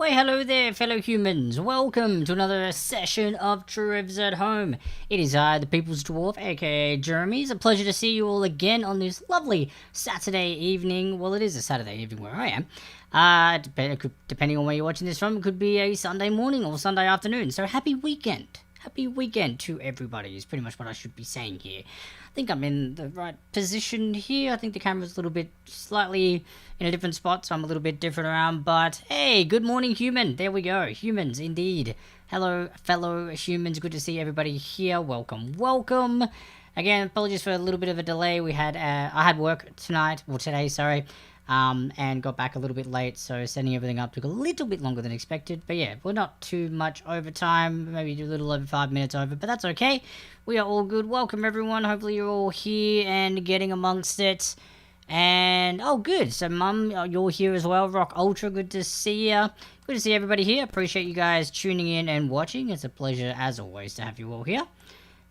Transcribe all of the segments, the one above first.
Well, hello there, fellow humans. Welcome to another session of Trivs at Home. It is I, the People's Dwarf, aka Jeremy. It's a pleasure to see you all again on this lovely Saturday evening. Well, it is a Saturday evening where I am. Depending on where you're watching this from, it could be a Sunday morning or Sunday afternoon. So happy weekend. Happy weekend to everybody is pretty much what I should be saying here. I think I'm in the right position here. I think the camera's a little bit slightly in a different spot, so I'm a little bit different around. But hey, good morning, human. There we go. Humans, indeed. Hello, fellow humans. Good to see everybody here. Welcome, welcome. Again, apologies for a little bit of a delay. I had work today, sorry. And got back a little bit late, so setting everything up took a little bit longer than expected. But yeah, we're not too much overtime, maybe a little over 5 minutes over, but that's okay. We are all good. Welcome, everyone. Hopefully you're all here and getting amongst it. And, oh, good. So, Mum, you're here as well. Rock Ultra, good to see ya. Good to see everybody here. Appreciate you guys tuning in and watching. It's a pleasure, as always, to have you all here.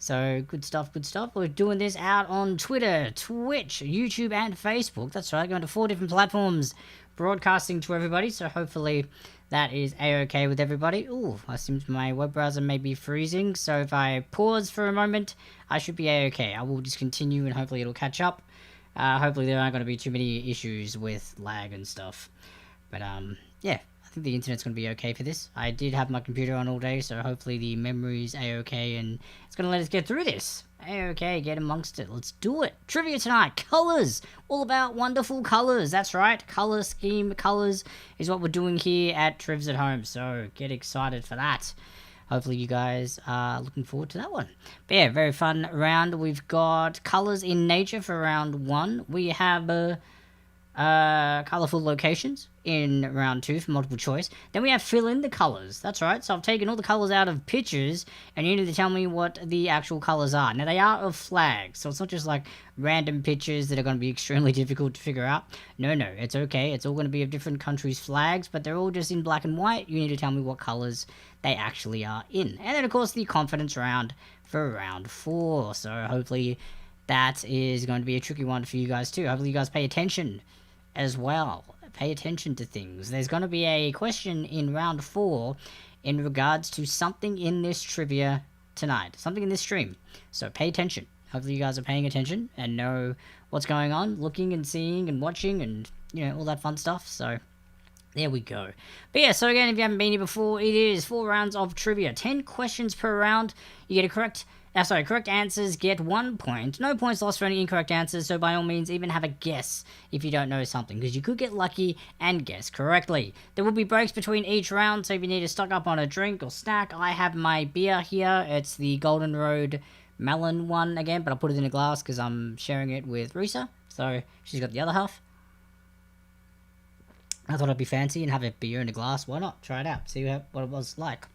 So, good stuff, good stuff. We're doing this out on Twitter, Twitch, YouTube, and Facebook. That's right, going to 4 different platforms, broadcasting to everybody. So, hopefully, that is a-okay with everybody. Ooh, it seems my web browser may be freezing. So, if I pause for a moment, I should be a-okay. I will just continue and hopefully it'll catch up. Hopefully, there aren't going to be too many issues with lag and stuff. But, yeah. I think the internet's going to be okay for this. I did have my computer on all day, so hopefully the memory's a-okay, and it's going to let us get through this. A-okay, get amongst it. Let's do it. Trivia tonight. Colours. All about wonderful colours. That's right. Colour scheme. Colours is what we're doing here at Trivs at Home, so get excited for that. Hopefully you guys are looking forward to that one. But yeah, very fun round. We've got colours in nature for round 1. We have... colourful locations in round 2 for multiple choice. Then we have fill in the colours. That's right. So I've taken all the colours out of pictures, and you need to tell me what the actual colours are. Now, they are of flags, so it's not just like random pictures that are going to be extremely difficult to figure out. No, it's okay. It's all going to be of different countries' flags, but they're all just in black and white. You need to tell me what colours they actually are in. And then, of course, the confidence round for round 4. So hopefully that is going to be a tricky one for you guys too. Hopefully you guys pay attention as well. Pay attention to things. There's going to be a question in round 4 in regards to something in this trivia tonight. Something in this stream. So pay attention. Hopefully you guys are paying attention and know what's going on, looking and seeing and watching and, you know, all that fun stuff. So there we go. But yeah, so again, if you haven't been here before, it is 4 rounds of trivia. 10 questions per round. You get a correct answers get 1 point. No points lost for any incorrect answers, so by all means, even have a guess if you don't know something, because you could get lucky and guess correctly. There will be breaks between each round, so if you need to stock up on a drink or snack, I have my beer here. It's the Golden Road Melon one again, but I'll put it in a glass because I'm sharing it with Risa, so she's got the other half. I thought I'd be fancy and have a beer in a glass. Why not? Try it out. See what it was like.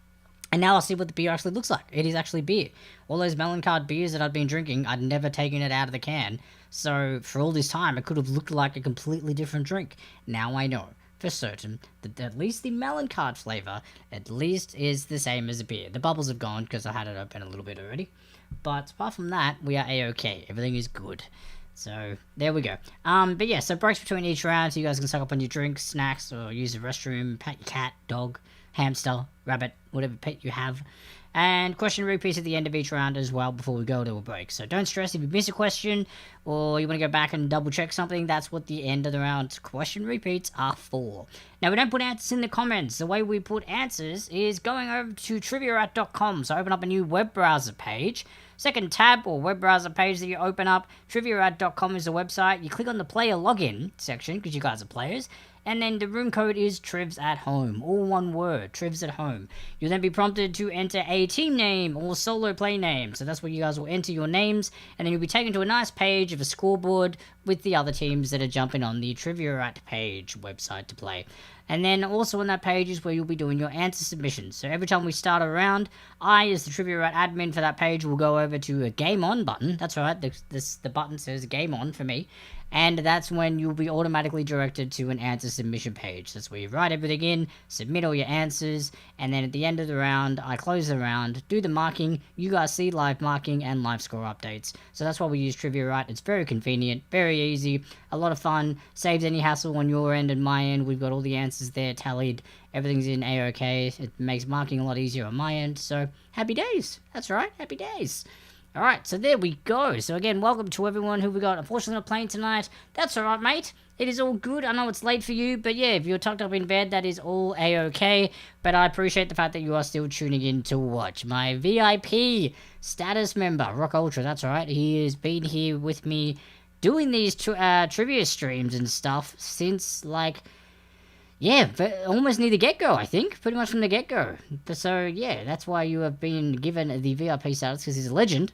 And now I'll see what the beer actually looks like. It is actually beer. All those melon card beers that I'd been drinking, I'd never taken it out of the can. So for all this time, it could have looked like a completely different drink. Now I know for certain that at least the melon card flavour at least is the same as a beer. The bubbles have gone because I had it open a little bit already. But apart from that, we are a-okay. Everything is good. So there we go. But yeah, so breaks between each round, so you guys can stock up on your drinks, snacks, or use the restroom, pet your cat, dog, hamster, rabbit, whatever pet you have. And question repeats at the end of each round as well before we go to a break. So don't stress if you miss a question or you want to go back and double check something. That's what the end of the round question repeats are for. Now, we don't put answers in the comments. The way we put answers is going over to triviarat.com. So open up a new web browser page. Second tab or web browser page that you open up, triviarat.com is the website. You click on the player login section because you guys are players. And then the room code is Trivs at Home. All one word, Trivs at Home. You'll then be prompted to enter a team name or solo play name. So that's where you guys will enter your names. And then you'll be taken to a nice page of a scoreboard with the other teams that are jumping on the Trivia Rat page website to play. And then also on that page is where you'll be doing your answer submissions. So every time we start a round, I, as the Trivia Rat admin for that page, will go over to a Game On button. That's right, the button says Game On for me. And that's when you'll be automatically directed to an answer submission page. That's where you write everything in, submit all your answers, and then at the end of the round, I close the round, do the marking, you guys see live marking and live score updates. So that's why we use Trivia Right. It's very convenient, very easy, a lot of fun. Saves any hassle on your end and my end. We've got all the answers there tallied. Everything's in A-OK. It makes marking a lot easier on my end. So, happy days. That's right, happy days. Alright, so there we go. So again, welcome to everyone who we got. Unfortunately not playing tonight. That's alright, mate. It is all good. I know it's late for you, but yeah, if you're tucked up in bed, that is all A-OK. But I appreciate the fact that you are still tuning in to watch. My VIP status member, Rock Ultra, that's alright. He has been here with me doing these trivia streams and stuff since, like, yeah, almost near the get-go, I think. Pretty much from the get-go. So, yeah, that's why you have been given the VIP status, because he's a legend.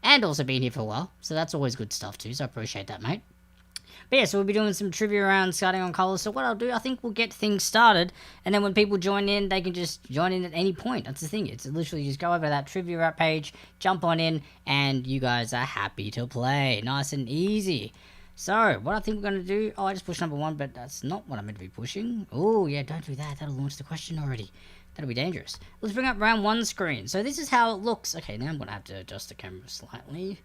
And also been here for a while. So that's always good stuff too, so I appreciate that, mate. But yeah, so we'll be doing some trivia rounds starting on colours. So what I'll do, I think we'll get things started. And then when people join in, they can just join in at any point. That's the thing. It's literally just go over that trivia wrap page, jump on in, and you guys are happy to play. Nice and easy. So, what I think we're going to do... Oh, I just pushed number 1, but that's not what I'm meant to be pushing. Oh, yeah, don't do that. That'll launch the question already. That'll be dangerous. Let's bring up round 1 screen. So this is how it looks. Okay, now I'm going to have to adjust the camera slightly,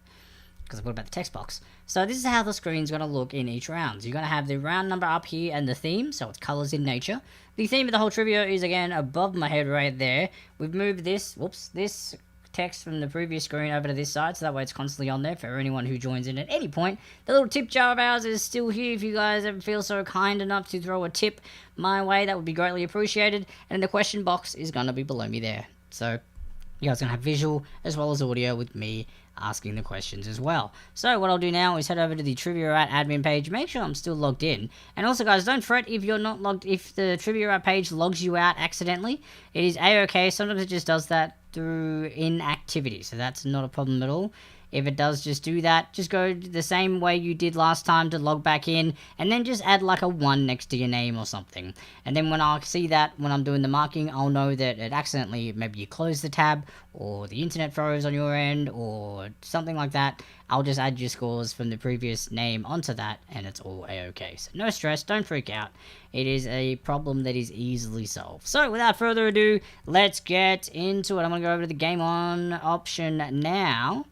because I forgot about the text box. So this is how the screen's going to look in each round. So you're going to have the round number up here and the theme, so it's colours in nature. The theme of the whole trivia is, again, above my head right there. We've moved this, whoops, this text from the previous screen over to this side, so that way it's constantly on there for anyone who joins in at any point. The little tip jar of ours is still here if you guys ever feel so kind enough to throw a tip my way. That would be greatly appreciated. And the question box is going to be below me there. So you guys are going to have visual as well as audio with me asking the questions as well. So what I'll do now is head over to the Trivia Rat admin page, make sure I'm still logged in. And also guys, don't fret if you're not logged, if the Trivia Rat page logs you out accidentally. It is A-OK, sometimes it just does that through inactivity, so that's not a problem at all. If it does just do that, just go the same way you did last time to log back in, and then just add like a 1 next to your name or something. And then when I see that, when I'm doing the marking, I'll know that it accidentally, maybe you closed the tab, or the internet froze on your end, or something like that. I'll just add your scores from the previous name onto that, and it's all A-OK. So no stress, don't freak out. It is a problem that is easily solved. So without further ado, let's get into it. I'm going to go over to the game on option now.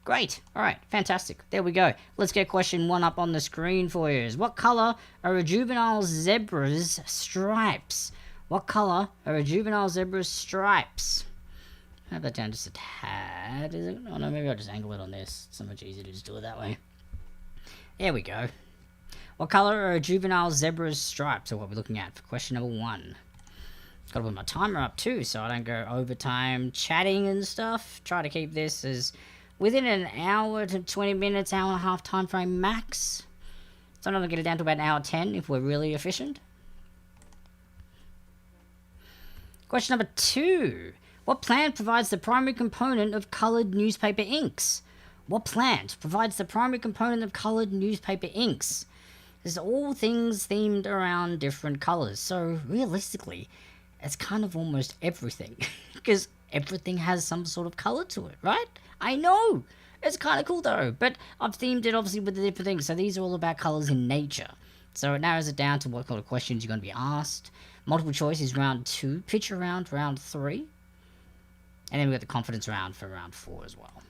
Great. Alright, fantastic. There we go. Let's get question 1 up on the screen for you. What colour are a juvenile zebra's stripes? What colour are a juvenile zebra's stripes? Have that down just a tad, is it? Oh no, maybe I'll just angle it on this. It's so much easier to just do it that way. There we go. What colour are a juvenile zebra's stripes? So what we're looking at for question number 1. Gotta put my timer up too, so I don't go overtime chatting and stuff. Try to keep this as within an hour to 20 minutes, hour and a half time frame max. Sometimes I'll get it down to about an hour 10 if we're really efficient. Question number 2. What plant provides the primary component of coloured newspaper inks? What plant provides the primary component of coloured newspaper inks? This is all things themed around different colours. So realistically, it's kind of almost everything. Because everything has some sort of colour to it, right? I know! It's kind of cool though, but I've themed it obviously with the different things. So these are all about colours in nature. So it narrows it down to what kind of questions you're going to be asked. Multiple choice is round 2, picture round 3. And then we've got the confidence round for round 4 as well.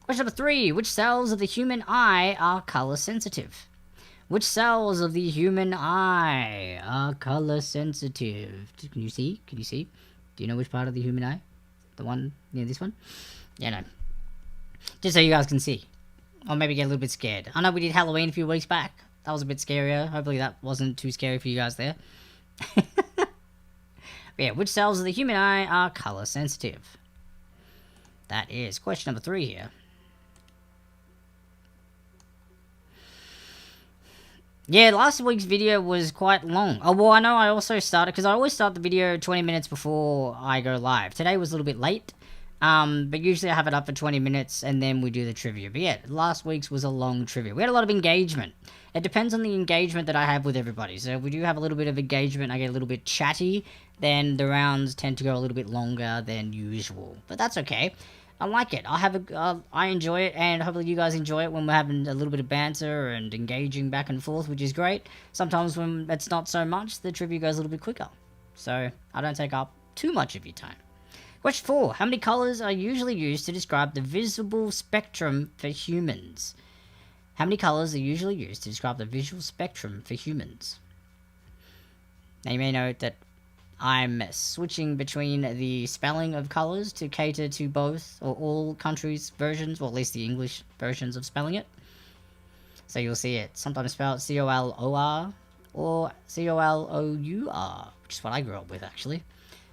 Question number 3. Which cells of the human eye are colour sensitive? Which cells of the human eye are colour sensitive? Can you see? Can you see? Do you know which part of the human eye? The one near this one? Yeah, no. Just so you guys can see. Or maybe get a little bit scared. I know we did Halloween a few weeks back. That was a bit scarier. Hopefully that wasn't too scary for you guys there. But yeah, which cells of the human eye are colour sensitive? That is question number 3 here. Yeah, last week's video was quite long. Oh, well, I know I also started, because I always start the video 20 minutes before I go live. Today was a little bit late, but usually I have it up for 20 minutes and then we do the trivia. But yeah, last week's was a long trivia. We had a lot of engagement. It depends on the engagement that I have with everybody. So if we do have a little bit of engagement, I get a little bit chatty, then the rounds tend to go a little bit longer than usual. But that's okay. I like it. I enjoy it, and hopefully you guys enjoy it when we're having a little bit of banter and engaging back and forth, which is great. Sometimes when it's not so much, the trivia goes a little bit quicker. So I don't take up too much of your time. Question 4. How many colours are usually used to describe the visible spectrum for humans? How many colors are usually used to describe the visual spectrum for humans? Now you may note that I'm switching between the spelling of colors to cater to both or all countries' versions, or at least the English versions of spelling it. So you'll see it sometimes spelled C-O-L-O-R or C-O-L-O-U-R, which is what I grew up with actually.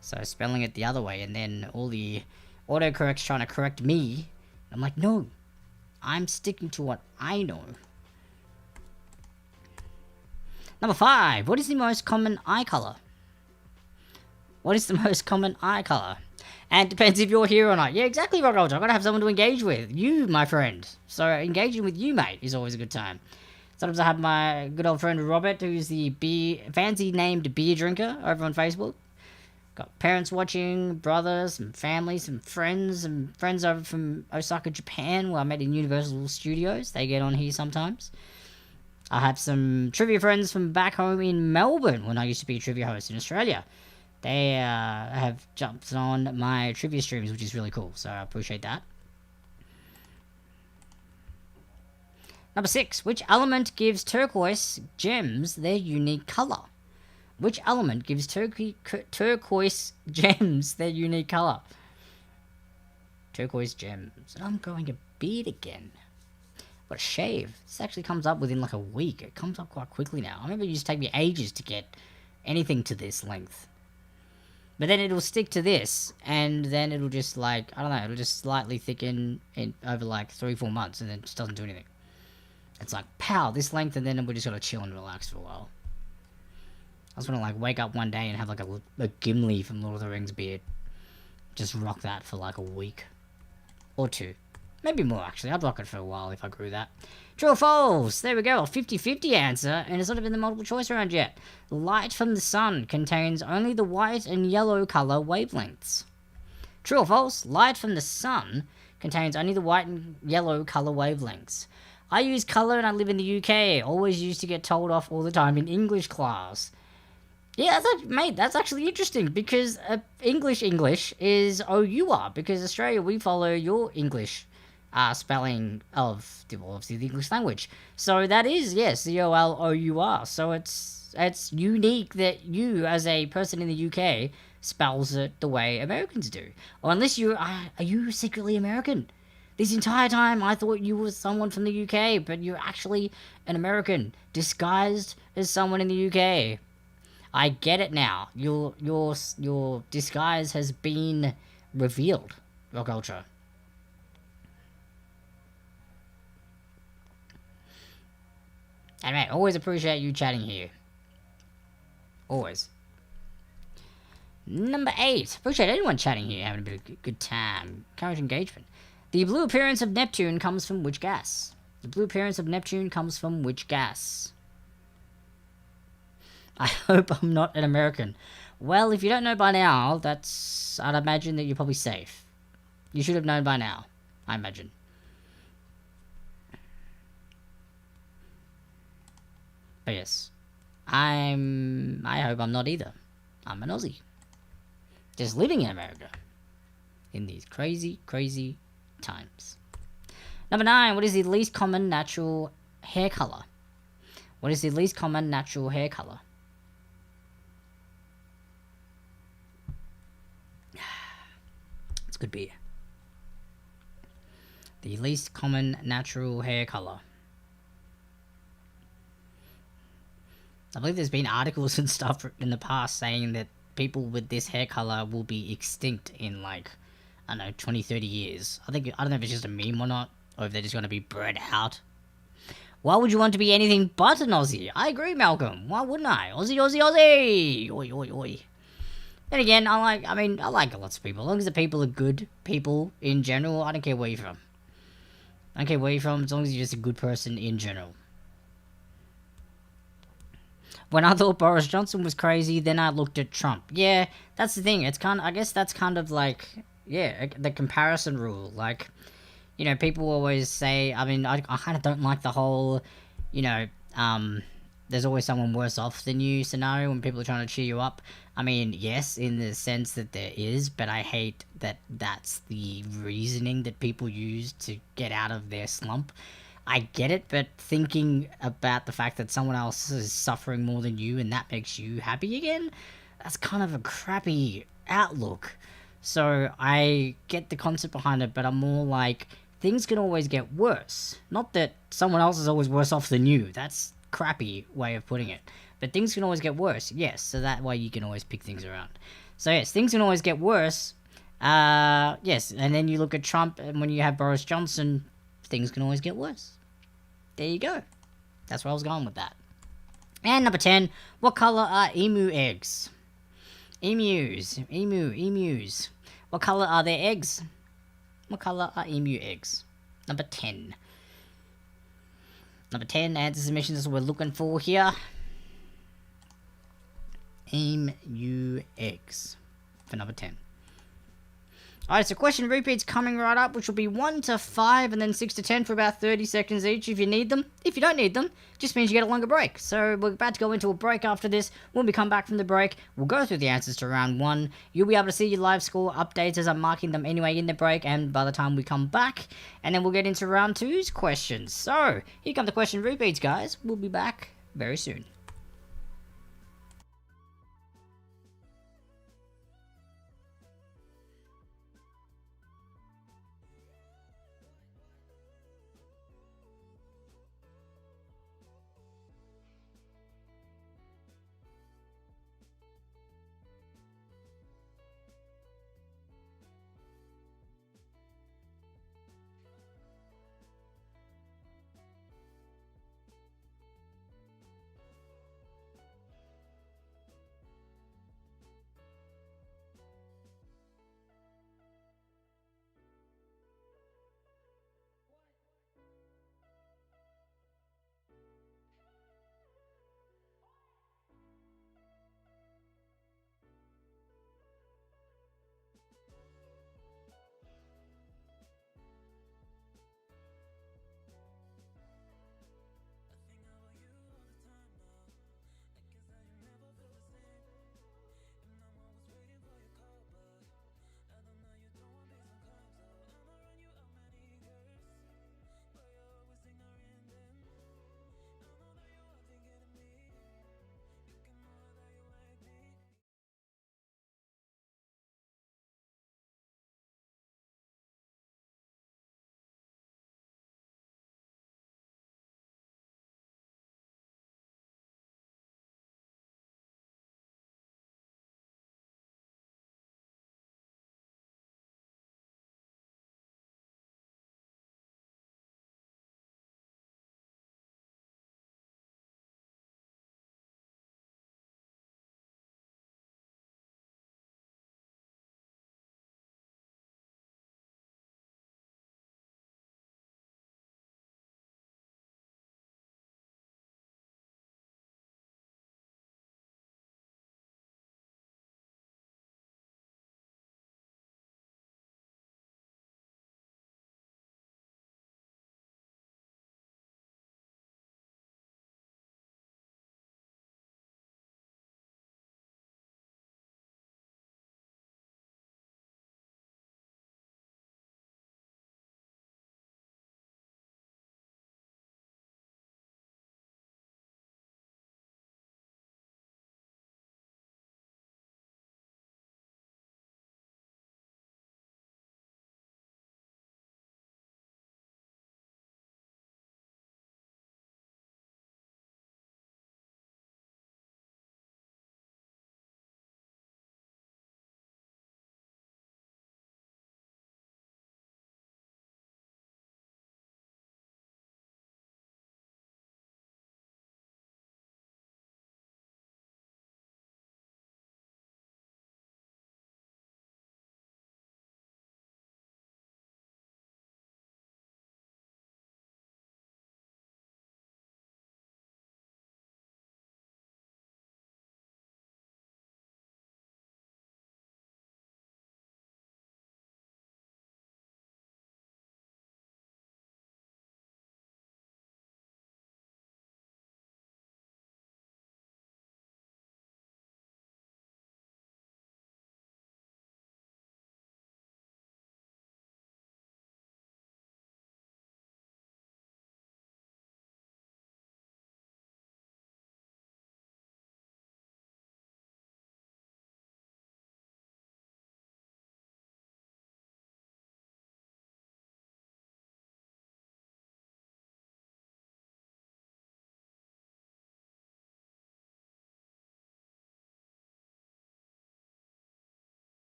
So spelling it the other way, and then all the autocorrects trying to correct me. I'm like, no, I'm sticking to what I know. Number 5. What is the most common eye color? What is the most common eye color? And it depends if you're here or not. Yeah, exactly, Rock Ultra. I've got to have someone to engage with. You, my friend. So engaging with you, mate, is always a good time. Sometimes I have my good old friend Robert, who's the fancy named beer drinker over on Facebook. Got parents watching, brothers, some family, some friends over from Osaka, Japan, where I met in Universal Studios. They get on here sometimes. I have some trivia friends from back home in Melbourne when I used to be a trivia host in Australia. They have jumped on my trivia streams, which is really cool, so I appreciate that. Number 6. Which element gives turquoise gems their unique color? Which element gives turquoise gems their unique color? Turquoise gems. I'm growing a beard again. Got a shave. This actually comes up within like a week. It comes up quite quickly now. I remember it used to take me ages to get anything to this length. But then it'll stick to this, and then it'll just like, I don't know, it'll just slightly thicken over like 3-4 months, and then it just doesn't do anything. It's like, pow, this length, and then we're just gonna chill and relax for a while. I just want to like wake up one day and have like a Gimli from Lord of the Rings beard. Just rock that for like a week. Or 2. Maybe more actually, I'd rock it for a while if I grew that. True or false? There we go, a 50-50 answer, and it's not even the multiple choice round yet. Light from the sun contains only the white and yellow color wavelengths. True or false? Light from the sun contains only the white and yellow color wavelengths. I use color and I live in the UK. Always used to get told off all the time in English class. Yeah, that's actually interesting, because English is O-U-R, because Australia, we follow your English spelling of obviously the English language. So that is, yes, C-O-L-O-U-R. So it's unique that you, as a person in the UK, spells it the way Americans do. Or unless are you secretly American? This entire time I thought you were someone from the UK, but you're actually an American, disguised as someone in the UK. I get it now. Your disguise has been revealed, Rock Ultra. And mate, always appreciate you chatting here. Always. Number 8. Appreciate anyone chatting here, having a bit of good time. Encourage engagement. The blue appearance of Neptune comes from which gas? The blue appearance of Neptune comes from which gas? I hope I'm not an American. Well, if you don't know by now, I'd imagine that you're probably safe. You should have known by now, I imagine. But yes, I hope I'm not either. I'm an Aussie. Just living in America. In these crazy, crazy times. Number 9, what is the least common natural hair color? What is the least common natural hair color? It's good beer. The least common natural hair color. I believe there's been articles and stuff in the past saying that people with this hair color will be extinct in like, I don't know, 20, 30 years. I don't know if it's just a meme or not, or if they're just going to be bred out. Why would you want to be anything but an Aussie? I agree, Malcolm. Why wouldn't I? Aussie, Aussie, Aussie! Oi, oi, oi. Then again, I like lots of people. As long as the people are good people in general, I don't care where you're from. I don't care where you're from, as long as you're just a good person in general. When I thought Boris Johnson was crazy, then I looked at Trump. Yeah, that's the thing. It's I guess that's kind of like, yeah, the comparison rule. Like, you know, people always say, I kind of don't like the whole, you know, there's always someone worse off than you scenario when people are trying to cheer you up. I mean, yes, in the sense that there is, but I hate that that's the reasoning that people use to get out of their slump. I get it, but thinking about the fact that someone else is suffering more than you and that makes you happy again, that's kind of a crappy outlook. So I get the concept behind it, but I'm more like, things can always get worse. Not that someone else is always worse off than you. That's crappy way of putting it. But things can always get worse, yes, so that way you can always pick things around. So yes, things can always get worse. Yes, and then you look at Trump, and when you have Boris Johnson, things can always get worse. There you go. That's where I was going with that. And number 10, what color are emu eggs? Emus. What color are their eggs? What color are emu eggs? Number 10. Number 10, answer submissions is what we're looking for here. Emu eggs for number 10. Alright, so question repeats coming right up, which will be 1 to 5 and then 6 to 10 for about 30 seconds each if you need them. If you don't need them, just means you get a longer break. So we're about to go into a break after this. When we come back from the break, we'll go through the answers to round 1. You'll be able to see your live score updates as I'm marking them anyway in the break and by the time we come back. And then we'll get into round 2's questions. So, here come the question repeats, guys. We'll be back very soon.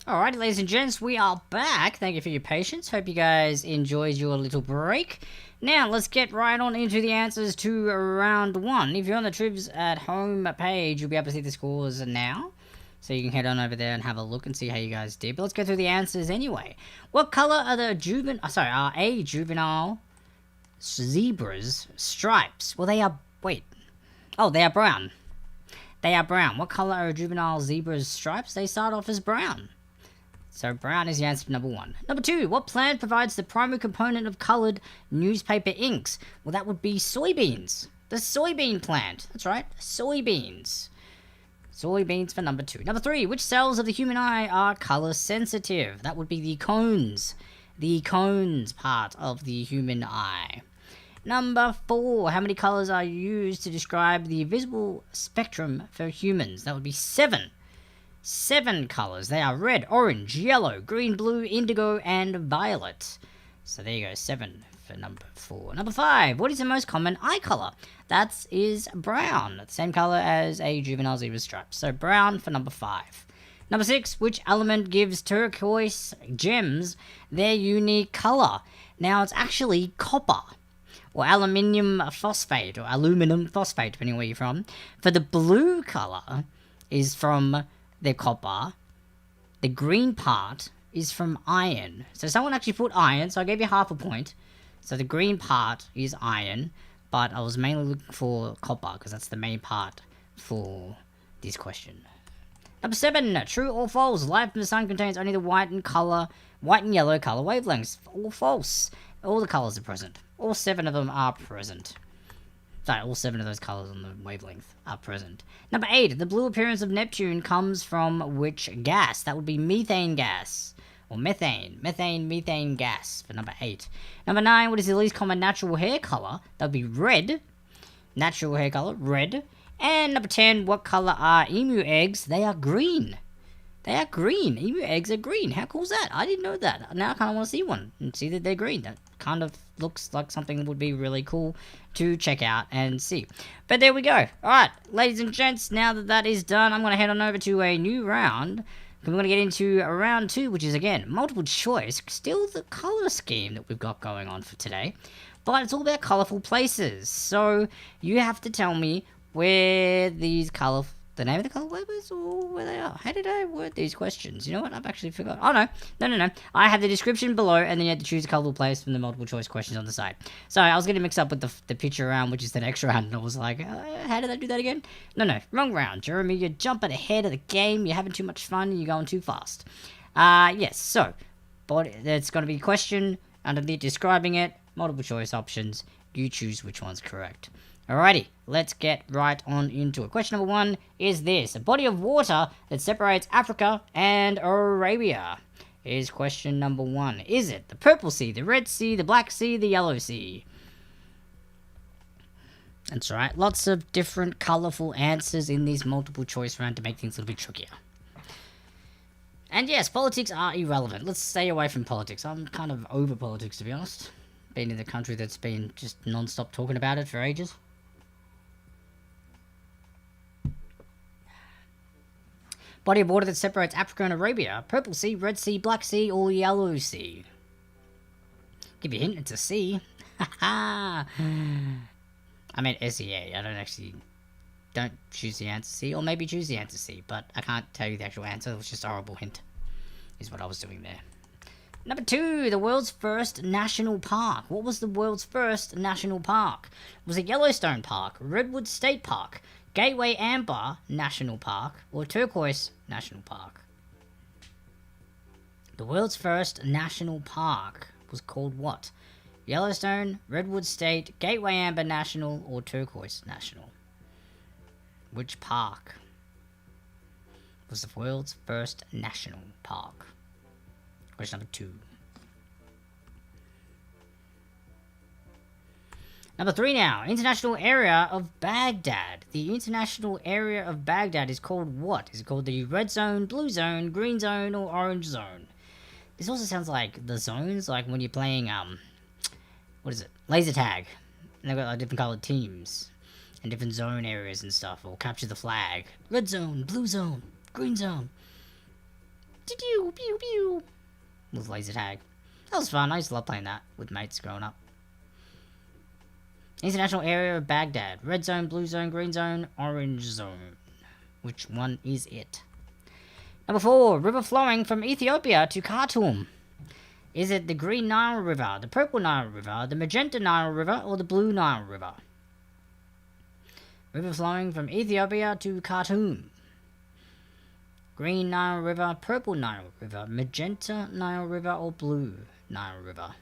Alrighty, ladies and gents, we are back. Thank you for your patience. Hope you guys enjoyed your little break. Now, let's get right on into the answers to round 1. If you're on the Trivs at Home page, you'll be able to see the scores now. So you can head on over there and have a look and see how you guys did. But let's go through the answers anyway. What color are a juvenile zebra's stripes? Well, they are... Wait. Oh, they are brown. They are brown. What color are a juvenile zebra's stripes? They start off as brown. So brown is the answer to number 1. Number 2, what plant provides the primary component of colored newspaper inks? Well, that would be soybeans. The soybean plant. That's right, soybeans. Soybeans for number 2. Number 3, which cells of the human eye are color sensitive? That would be the cones. The cones part of the human eye. Number 4, how many colors are used to describe the visible spectrum for humans? That would be 7. 7 colors. They are red, orange, yellow, green, blue, indigo, and violet. So there you go, 7 for number 4. Number 5, what is the most common eye color? That is brown, the same color as a juvenile zebra stripe. So brown for number 5. Number 6, which element gives turquoise gems their unique color? Now it's actually copper, or aluminum phosphate, depending where you're from. For the blue color is from the copper. The green part is from iron. So someone actually put iron, so I gave you half a point. So the green part is iron, but I was mainly looking for copper because that's the main part for this question. Number 7, true or false? Light from the sun contains only the white and yellow color wavelengths. All false. All the colors are present. All 7 of them are present. Sorry, all 7 of those colors on the wavelength are present. Number 8, the blue appearance of Neptune comes from which gas? That would be methane gas. Or methane. Methane gas for number 8. Number 9, what is the least common natural hair color? That would be red. Natural hair color, red. And number 10, what color are emu eggs? They are green. They are green. Emu eggs are green. How cool is that? I didn't know that. Now I kind of want to see one and see that they're green. That kind of looks like something that would be really cool to check out and see. But there we go. Alright, ladies and gents, now that that is done, I'm going to head on over to a new round. We're going to get into round 2, which is, again, multiple choice. Still the color scheme that we've got going on for today. But it's all about colorful places. So you have to tell me where these the name of the color webs or where they are. How did I word these questions? You know what? I've actually forgot. Oh, no. I have the description below, and then you have to choose a colorful place from the multiple choice questions on the side. Sorry, I was getting mixed up with the picture round, which is the next round, and I was like, how did I do that again? No, wrong round, Jeremy. You're jumping ahead of the game. You're having too much fun, and you're going too fast. Yes, so, it's going to be a question underneath describing it, multiple choice options. You choose which one's correct. Alrighty, let's get right on into it. Question number 1 is this. A body of water that separates Africa and Arabia is question number 1. Is it the Purple Sea, the Red Sea, the Black Sea, the Yellow Sea? That's right, lots of different colourful answers in this multiple choice round to make things a little bit trickier. And yes, politics are irrelevant. Let's stay away from politics. I'm kind of over politics, to be honest. Being in the country that's been just non-stop talking about it for ages. Body of water that separates Africa and Arabia. Purple Sea, Red Sea, Black Sea, or Yellow Sea? Give you a hint, it's a sea. I meant SEA. Don't choose the answer C, or maybe choose the answer C, but I can't tell you the actual answer. It was just a horrible hint, is what I was doing there. Number 2, the world's first national park. What was the world's first national park? Was it Yellowstone Park, Redwood State Park, Gateway Amber National Park, or Turquoise National Park? The world's first national park was called what? Yellowstone, Redwood State, Gateway Amber National, or Turquoise National? Which park was the world's first national park? Question number 2. Number 3 now. International Area of Baghdad. The International Area of Baghdad is called what? Is it called the Red Zone, Blue Zone, Green Zone, or Orange Zone? This also sounds like the zones, like when you're playing, what is it? Laser tag. And they've got like different colored teams. And different zone areas and stuff. Or capture the flag. Red Zone, Blue Zone, Green Zone. Pew pew pew. With laser tag. That was fun. I used to love playing that with mates growing up. International area of Baghdad. Red zone, blue zone, green zone, orange zone. Which one is it? Number 4. River flowing from Ethiopia to Khartoum. Is it the Green Nile River, the Purple Nile River, the Magenta Nile River, or the Blue Nile River? River flowing from Ethiopia to Khartoum. Green Nile River, Purple Nile River, Magenta Nile River, or Blue Nile River?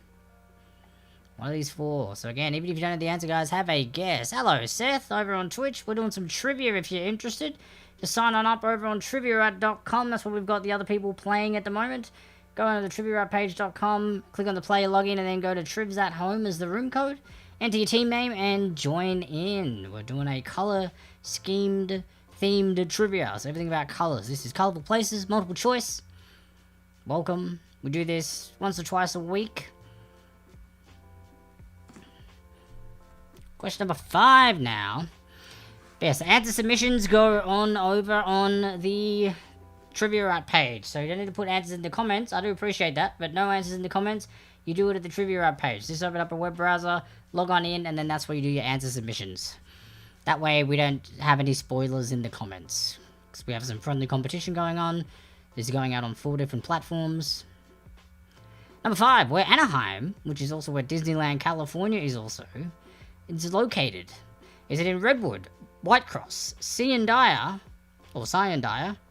One of these 4. So again, even if you don't know the answer, guys, have a guess. Hello, Seth, over on Twitch. We're doing some trivia if you're interested. Just sign on up over on trivia.com. That's where we've got the other people playing at the moment. Go on to the trivia.page.com, click on the player login, and then go to Trivs at Home as the room code. Enter your team name and join in. We're doing a color schemed themed trivia. So everything about colors. This is Colourful Places, multiple choice. Welcome. We do this once or twice a week. Question number 5 now. Yes, answer submissions go on over on the Trivia page. So you don't need to put answers in the comments. I do appreciate that, but no answers in the comments. You do it at the Trivia page. Just open up a web browser, log on in, and then that's where you do your answer submissions. That way we don't have any spoilers in the comments. Because we have some friendly competition going on. This is going out on 4 different platforms. Number 5, where Anaheim, which is also where Disneyland California is also, is located. Is it in Redwood, Whitecross, Ciandaya,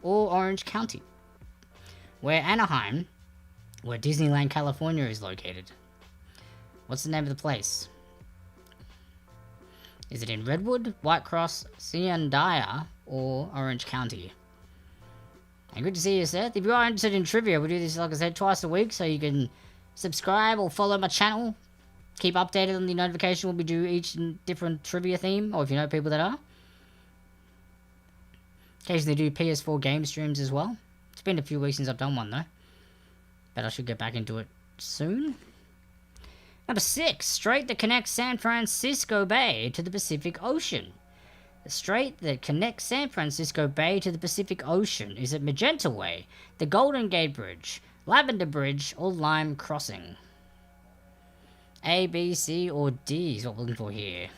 or Orange County? Where Anaheim, where Disneyland California is located. What's the name of the place? Is it in Redwood, Whitecross, Ciandaya, or Orange County? And good to see you, Seth. If you are interested in trivia, we do this, like I said, twice a week, so you can subscribe or follow my channel. Keep updated on the notification when we do each different trivia theme, or if you know people that are. Occasionally do PS4 game streams as well. It's been a few weeks since I've done one though. But I should get back into it soon. Number 6. Strait that connects San Francisco Bay to the Pacific Ocean. The strait that connects San Francisco Bay to the Pacific Ocean. Is it Magenta Way, the Golden Gate Bridge, Lavender Bridge, or Lime Crossing? A, B, C, or D is what we're looking for here.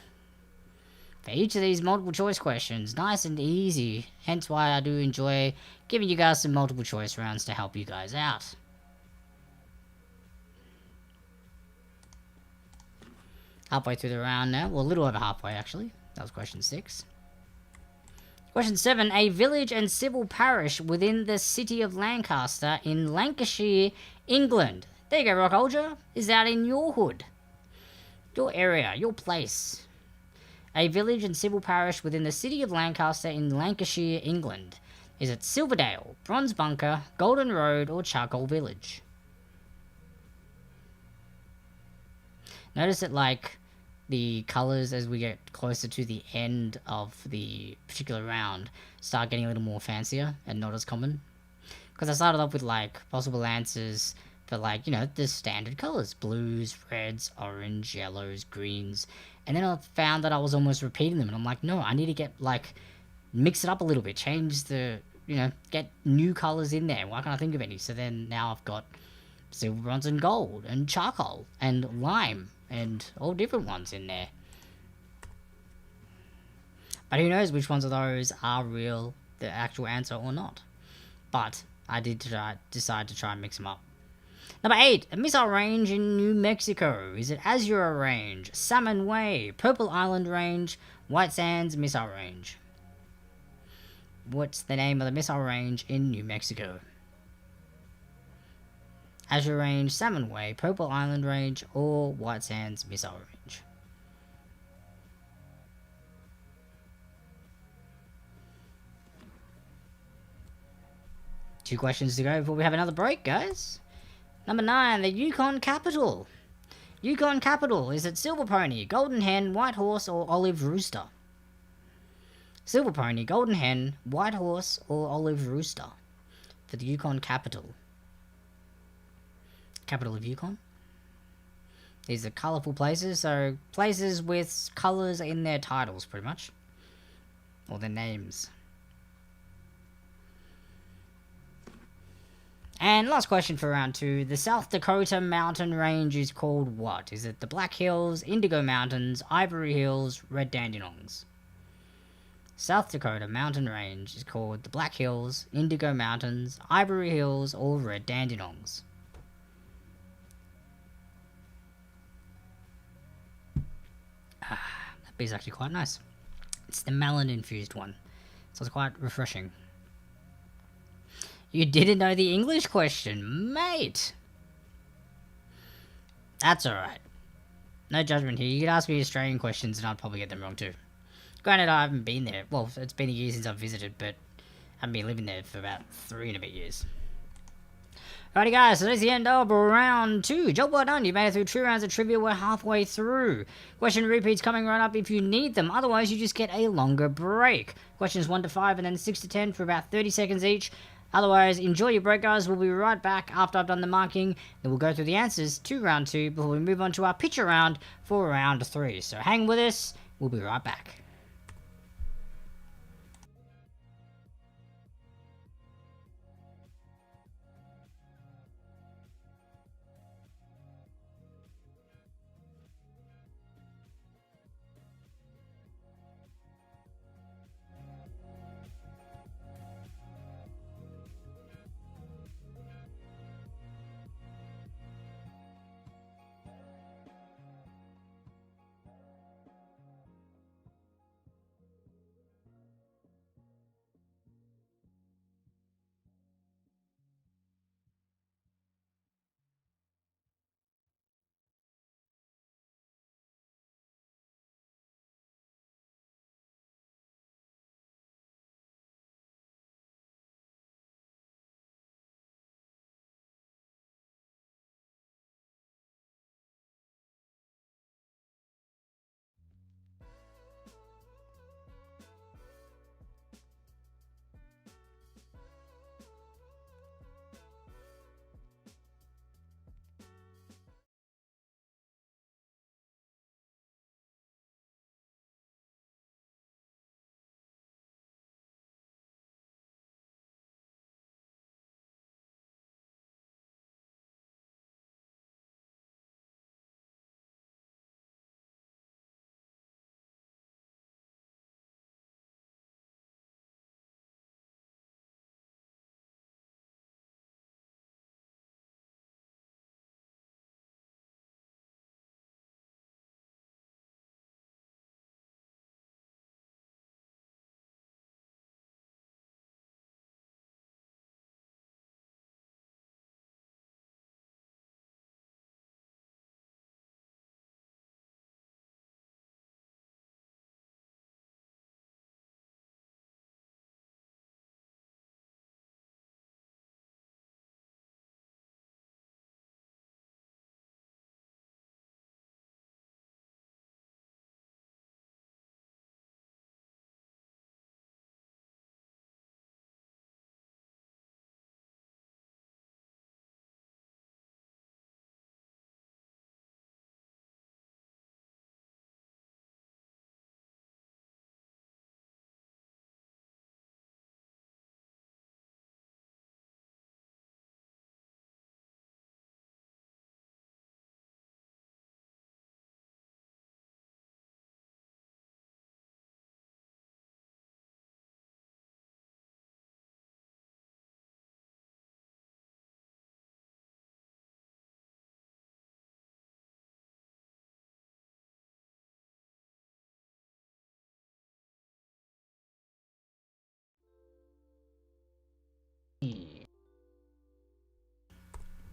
For each of these multiple choice questions, nice and easy, hence why I do enjoy giving you guys some multiple choice rounds to help you guys out. Halfway through the round now, well a little over halfway actually, that was question 6. Question 7, a village and civil parish within the city of Lancaster in Lancashire, England. There you go, Rock Olger, is out in your hood. Your area, your place. A village and civil parish within the city of Lancaster in Lancashire, England. Is it Silverdale, Bronze Bunker, Golden Road, or Charcoal Village? Notice that, like, the colours as we get closer to the end of the particular round start getting a little more fancier and not as common. Because I started off with, like, possible answers for, like, you know, the standard colours. Blues, reds, orange, yellows, greens. And then I found that I was almost repeating them. And I'm like, no, I need to get, like, mix it up a little bit. Change the, you know, get new colours in there. Why can't I think of any? So then now I've got silver, bronze, and gold. And charcoal. And lime. And all different ones in there. But who knows which ones of those are real, the actual answer or not. But I did decide to try and mix them up. Number 8, a missile range in New Mexico. Is it Azure Range, Salmon Way, Purple Island Range, White Sands Missile Range? What's the name of the missile range in New Mexico? Azure Range, Salmon Way, Purple Island Range, or White Sands Missile Range? Two questions to go before we have another break, guys. Number 9, the Yukon Capital. Yukon Capital, is it Silver Pony, Golden Hen, White Horse, or Olive Rooster? Silver Pony, Golden Hen, White Horse, or Olive Rooster for the Yukon Capital. Capital of Yukon. These are colourful places, so places with colours in their titles, pretty much. Or their names. And last question for round 2. The South Dakota mountain range is called what? Is it the Black Hills, Indigo Mountains, Ivory Hills, Red Dandenongs? South Dakota mountain range is called the Black Hills, Indigo Mountains, Ivory Hills, or Red Dandenongs. That beer's actually quite nice. It's the melon-infused one, so it's quite refreshing. You didn't know the English question, mate! That's alright. No judgment here. You could ask me Australian questions and I'd probably get them wrong too. Granted, I haven't been there. Well, it's been a year since I've visited, but I've been living there for about 3 and a bit years. Alrighty guys, so that's the end of round 2. Job well done, you made it through 2 rounds of trivia, we're halfway through. Question repeats coming right up if you need them, otherwise you just get a longer break. Questions 1 to 5 and then 6 to 10 for about 30 seconds each. Otherwise, enjoy your break guys, we'll be right back after I've done the marking, then we'll go through the answers to round 2 before we move on to our picture round for round 3. So hang with us, we'll be right back.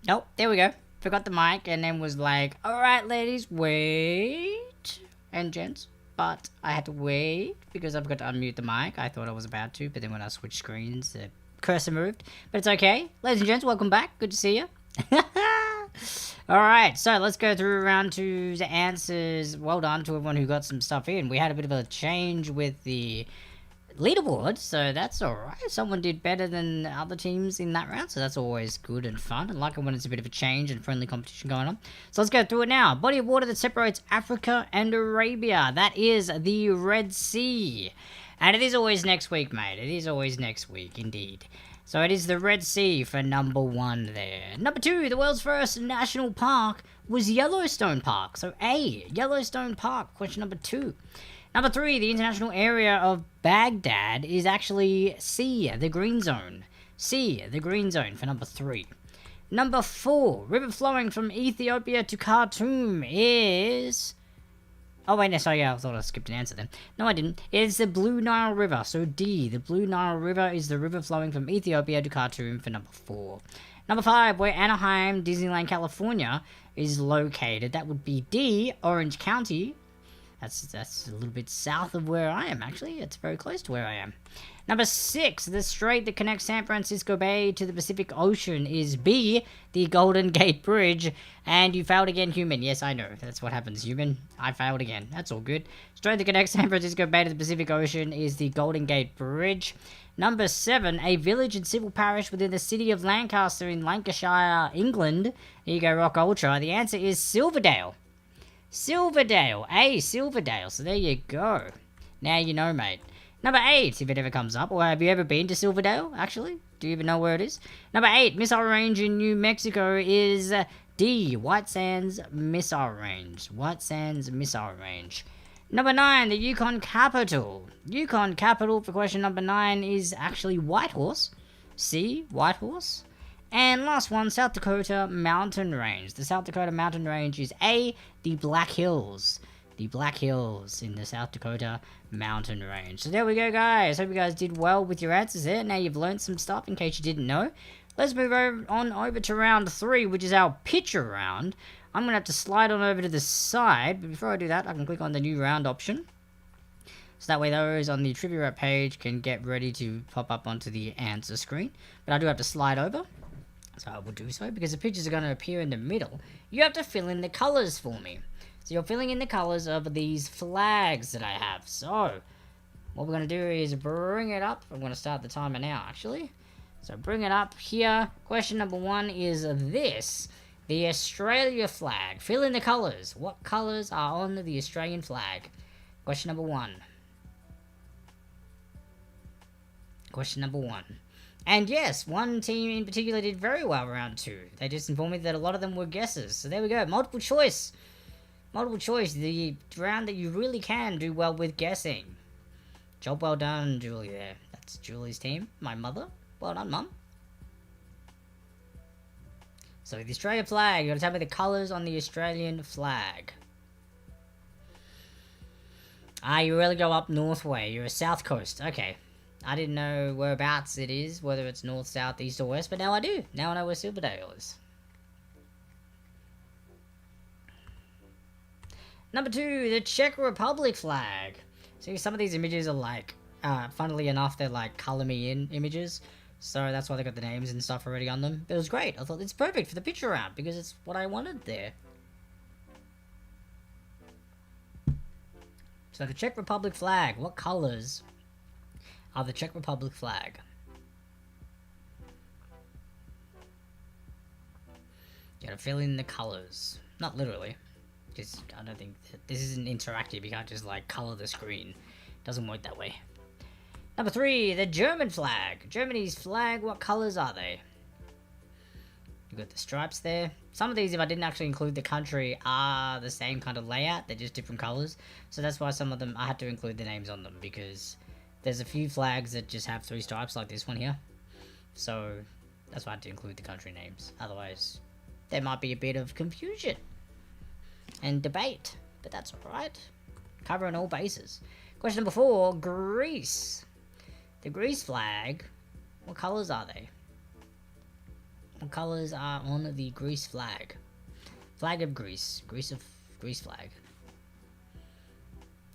Nope, there we go. Forgot the mic and then was like, alright ladies, wait. And gents, but I had to wait because I forgot to unmute the mic. I thought I was about to, but then when I switched screens, the cursor moved. But it's okay. Ladies and gents, welcome back. Good to see you. Alright, so let's go through round 2's answers. Well done to everyone who got some stuff in. We had a bit of a change with the leaderboard, so that's alright. Someone did better than other teams in that round, so that's always good and fun. I like it when it's a bit of a change and friendly competition going on. So let's go through it now. Body of water that separates Africa and Arabia. That is the Red Sea. And it is always next week, mate. It is always next week, indeed. So it is the Red Sea for number 1 there. Number 2, the world's first national park was Yellowstone Park. So A, Yellowstone Park, question number 2. Number 3, the international area of Baghdad is actually C, the Green Zone. C, the Green Zone for number 3. Number 4, river flowing from Ethiopia to Khartoum is... Oh, wait, no, sorry, yeah, I thought I skipped an answer then. No, I didn't. It's the Blue Nile River. So D, the Blue Nile River is the river flowing from Ethiopia to Khartoum for number 4. Number 5, where Anaheim, Disneyland, California is located. That would be D, Orange County. That's a little bit south of where I am, actually. It's very close to where I am. Number 6, the strait that connects San Francisco Bay to the Pacific Ocean is B, the Golden Gate Bridge. And you failed again, human. Yes, I know. That's what happens, human. I failed again. That's all good. Strait that connects San Francisco Bay to the Pacific Ocean is the Golden Gate Bridge. Number 7, a village and civil parish within the city of Lancaster in Lancashire, England. Here you go, Rock Ultra. The answer is Silverdale. Silverdale. A, Silverdale. So there you go. Now you know, mate. Number 8, if it ever comes up. Or have you ever been to Silverdale, actually? Do you even know where it is? Number 8, Missile Range in New Mexico is D, White Sands Missile Range. White Sands Missile Range. Number 9, the Yukon capital. Yukon capital for question number 9 is actually Whitehorse. C, Whitehorse. And last one, South Dakota Mountain Range. The South Dakota Mountain Range is A, the Black Hills. The Black Hills in the South Dakota Mountain Range. So there we go, guys. Hope you guys did well with your answers there. Now you've learned some stuff in case you didn't know. Let's move on over to round 3, which is our picture round. I'm going to have to slide on over to the side. But before I do that, I can click on the new round option. So that way those on the trivia page can get ready to pop up onto the answer screen. But I do have to slide over. So I will do so because the pictures are going to appear in the middle. You have to fill in the colors for me. So you're filling in the colors of these flags that I have. So what we're going to do is bring it up. I'm going to start the timer now, actually. So bring it up here. Question number 1 is this. The Australia flag. Fill in the colors. What colors are on the Australian flag? Question number 1. Question number 1. And yes, one team in particular did very well round 2. They just informed me that a lot of them were guesses. So there we go. Multiple choice. Multiple choice. The round that you really can do well with guessing. Job well done, Julie there. That's Julie's team. My mother. Well done, Mum. So the Australia flag. You gotta tell me the colours on the Australian flag. Ah, you really go up north way. You're a south coast. Okay. I didn't know whereabouts it is, whether it's north, south, east, or west, but now I do. Now I know where Silverdale is. Number 2, the Czech Republic flag. See, some of these images are like, funnily enough, they're like color me in images. So that's why they got the names and stuff already on them. It was great. I thought it's perfect for the picture round because it's what I wanted there. So the Czech Republic flag, what colors are the Czech Republic flag? You gotta fill in the colors. Not literally. Because I don't think this isn't interactive. You can't just like color the screen. It doesn't work that way. Number 3, the German flag. Germany's flag, what colors are they? You've got the stripes there. Some of these, if I didn't actually include the country, are the same kind of layout. They're just different colors. So that's why some of them, I had to include the names on them. Because there's a few flags that just have 3 stripes like this one here. So that's why I had to include the country names. Otherwise, there might be a bit of confusion and debate. But that's alright. Covering all bases. Question number 4, Greece. The Greece flag, what colors are they? What colors are on the Greece flag? Flag of Greece. Greece flag.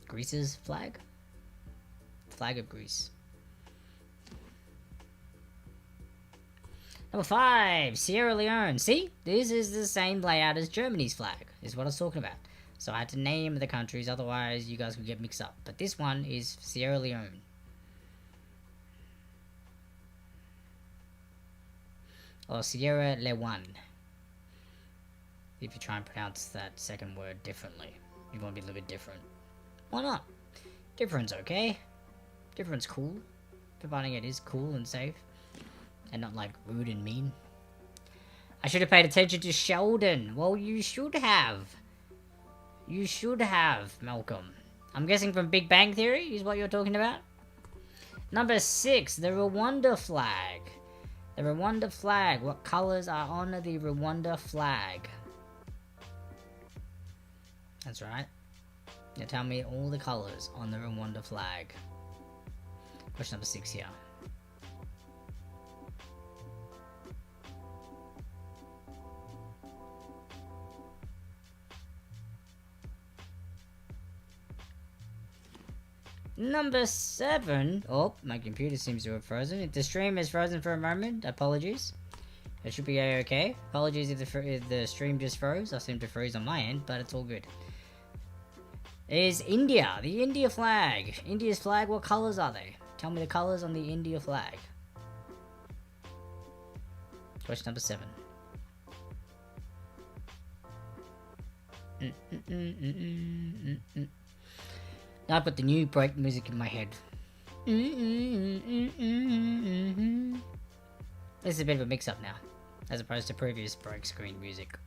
Greece's flag? Flag of Greece. Number 5, Sierra Leone. See? This is the same layout as Germany's flag, is what I was talking about. So I had to name the countries, otherwise you guys could get mixed up. But this one is Sierra Leone. Or Sierra Leone. If you try and pronounce that second word differently. You want to be a little bit different. Why not? Difference, okay? Everyone's cool, providing it is cool and safe, and not like rude and mean. I should have paid attention to Sheldon. Well, you should have. You should have, Malcolm. I'm guessing from Big Bang Theory is what you're talking about. Number 6, the Rwanda flag. The Rwanda flag. What colors are on the Rwanda flag? That's right. Now tell me all the colors on the Rwanda flag. Question number 6 here. Number 7. Oh, my computer seems to have frozen. If the stream is frozen for a moment, apologies. It should be okay. Apologies if the stream just froze. I seem to freeze on my end, but it's all good. Is India. The India flag. India's flag, what colors are they? Tell me the colors on the India flag. Question number 7. Now I've got the new break music in my head. This is a bit of a mix-up now, as opposed to previous break screen music.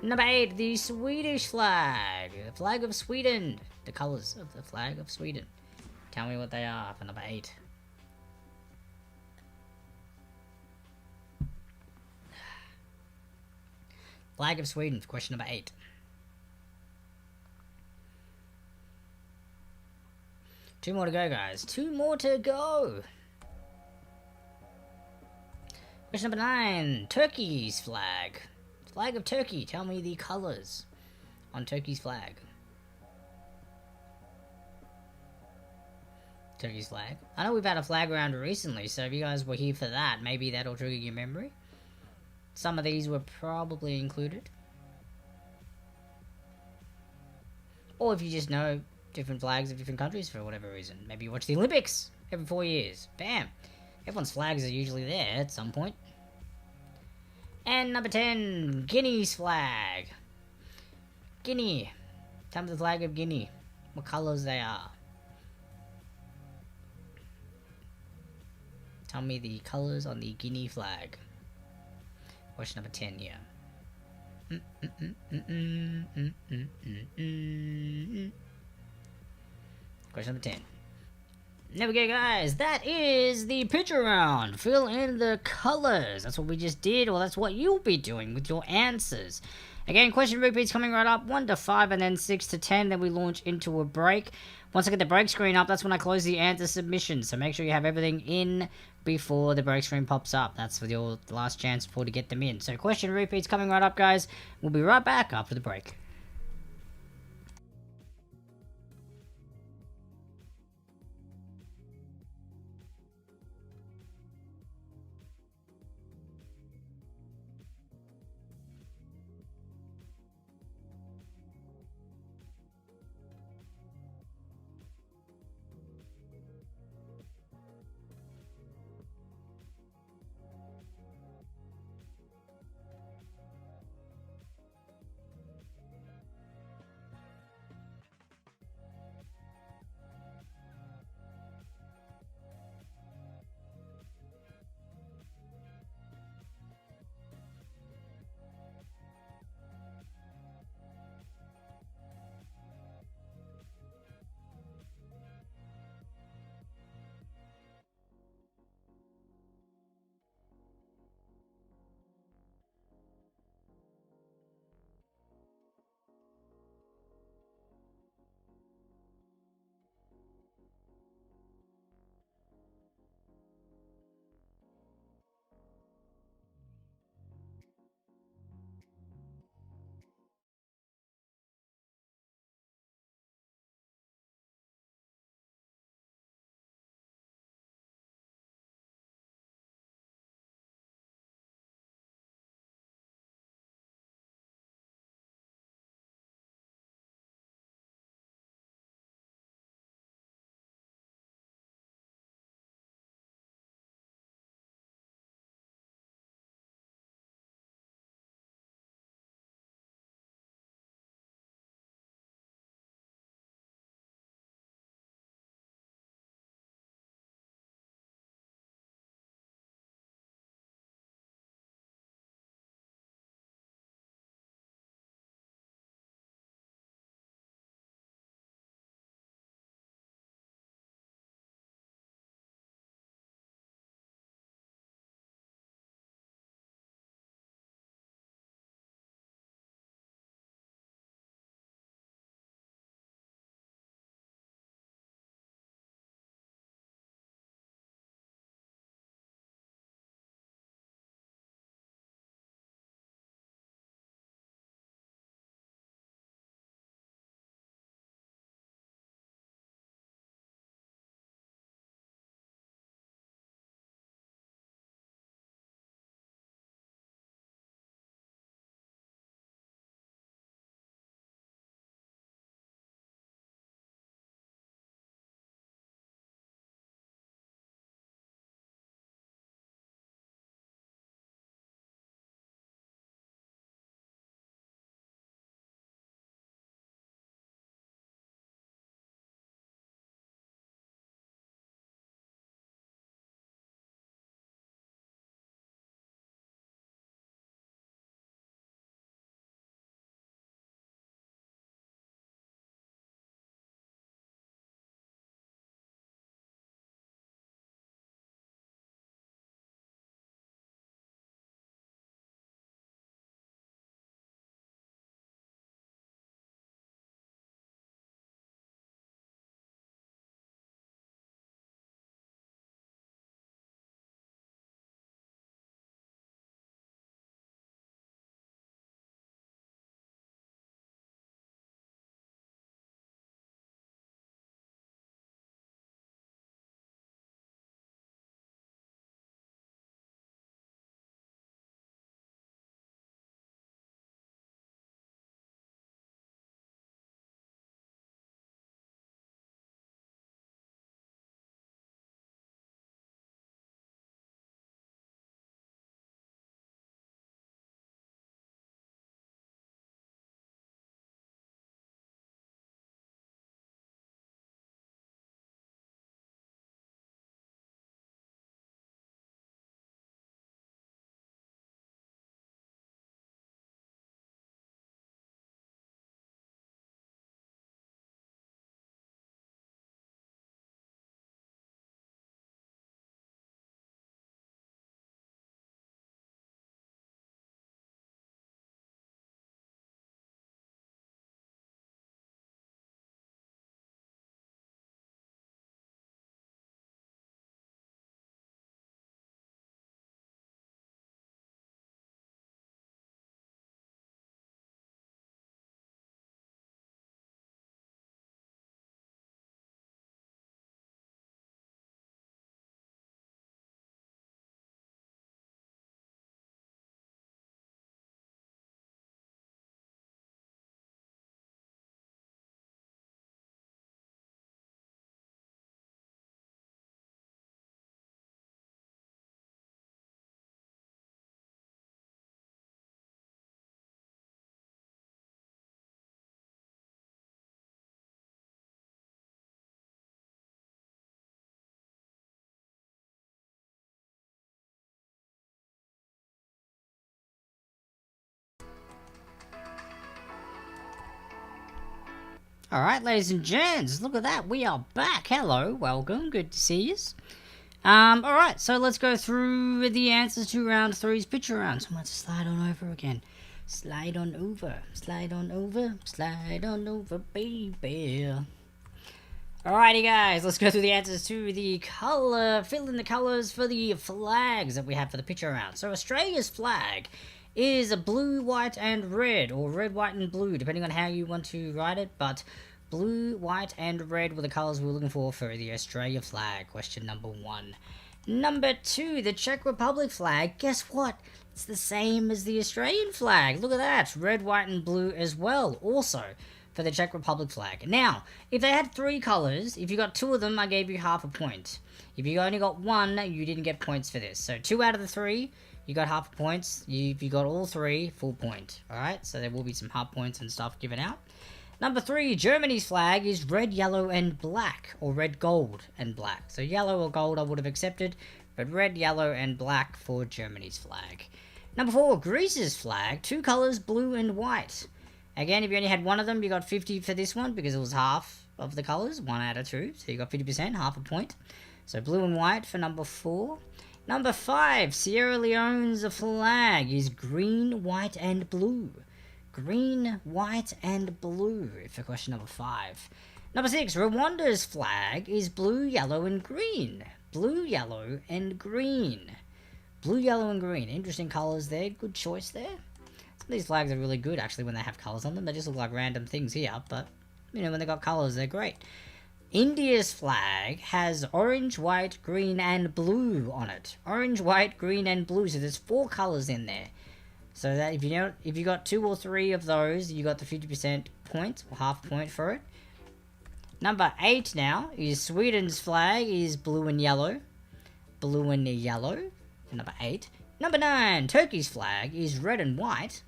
Number 8, the Swedish flag. The flag of Sweden. The colours of the flag of Sweden. Tell me what they are for number 8. Flag of Sweden for question number 8. Two more to go, guys. 2 more to go. Question number 9. Turkey's flag. Flag of Turkey. Tell me the colours on Turkey's flag. Turkey's flag. I know we've had a flag around recently, so if you guys were here for that, maybe that'll trigger your memory. Some of these were probably included. Or if you just know different flags of different countries for whatever reason. Maybe you watch the Olympics every 4 years. Bam! Everyone's flags are usually there at some point. And number 10, Guinea's flag. Guinea. Tell me the flag of Guinea. What colours they are. Tell me the colours on the Guinea flag. Question number 10 here. Question number 10. There we go, guys. That is the picture round. Fill in the colors. That's what we just did, or that's what you'll be doing with your answers. Again, question repeats coming right up. 1 to 5 and then 6 to 10. Then we launch into a break. Once I get the break screen up, that's when I close the answer submission. So make sure you have everything in before the break screen pops up. That's for your last chance to get them in. So question repeats coming right up, guys. We'll be right back after the break. Alright, ladies and gents, look at that. We are back. Hello, welcome. Good to see you. Alright, so let's go through the answers to round 3's picture round. So I'm going to slide on over again. Slide on over, slide on over, slide on over, baby. Alrighty guys, let's go through the answers to the fill in the colours for the flags that we have for the picture round. So Australia's flag is a blue, white and red, or red, white and blue, depending on how you want to write it, but blue, white and red were the colours we were looking for the Australia flag. Question number 1. Number 2, the Czech Republic flag, guess what? It's the same as the Australian flag. Look at that, red, white and blue as well, also for the Czech Republic flag. Now, if they had 3 colours, if you got 2 of them, I gave you half a point. If you only got 1, you didn't get points for this. So 2 out of the 3, you got half points. If you got all 3, full point. Alright, so there will be some half points and stuff given out. Number 3, Germany's flag is red, yellow and black, or red, gold and black. So yellow or gold I would have accepted, but red, yellow and black for Germany's flag. Number 4, Greece's flag, 2 colours, blue and white. Again, if you only had 1 of them, you got 50 for this one, because it was half of the colours, 1 out of 2, so you got 50%, half a point. So blue and white for number 4. Number 5, Sierra Leone's flag is green, white and blue. Green, white and blue for question number 5. Number 6, Rwanda's flag is blue, yellow and green. Blue, yellow and green. Blue, yellow and green. Interesting colours there. Good choice there. Some of these flags are really good actually when they have colours on them. They just look like random things here, but you know, when they got colours, they're great. India's flag has orange, white, green and blue on it. Orange, white, green and blue. So there's 4 colours in there. So that if you got 2 or 3 of those, you got the 50% point or half point for it. Number 8 now is Sweden's flag is blue and yellow. Blue and yellow. Number 8. Number 9, Turkey's flag is red and white.